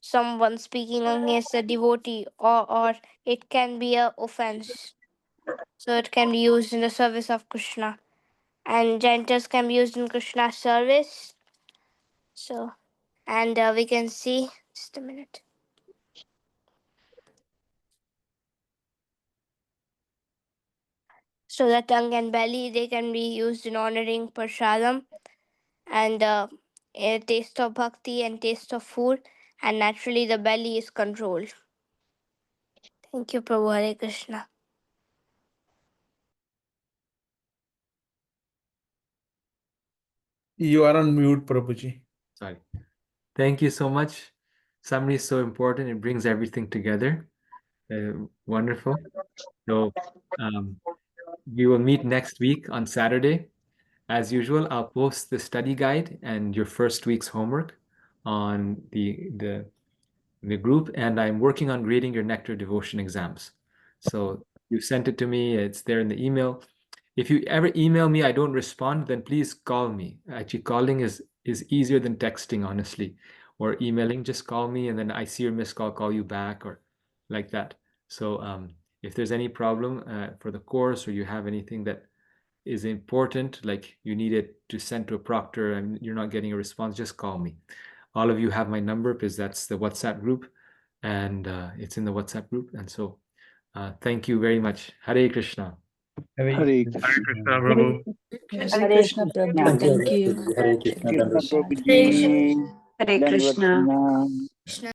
someone speaking against a devotee, or it can be a offense, so it can be used in the service of Krishna, and gentles can be used in Krishna's service. So, and we can see, just a minute. So the tongue and belly, they can be used in honoring prasadam, and a taste of bhakti and taste of food, and naturally the belly is controlled. Thank you, Prabhu. Hare Krishna.
You are on mute, Prabhuji.
Sorry. Thank you so much. Summary is so important. It brings everything together. Wonderful. So we will meet next week on Saturday. As usual, I'll post the study guide and your first week's homework on the group, and I'm working on grading your Nectar devotion exams. So you sent it to me, it's there in the email. If you ever email me, I don't respond, then please call me. Actually, calling is easier than texting, honestly, or emailing. Just call me, and then I see your missed call you back, or like that. So if there's any problem for the course, or you have anything that is important, like you need it to send to a proctor and you're not getting a response, just call me. All of you have my number because that's the WhatsApp group, and it's in the WhatsApp group. And so thank you very much. Hare Krishna.
Hare Krishna, Prabhu.
Hare Krishna, Prabhu. Thank you.
Hare Krishna,
Hare
Prabhuji.
Hare
Dandavat
Krishna.
Pranam.
Krishna.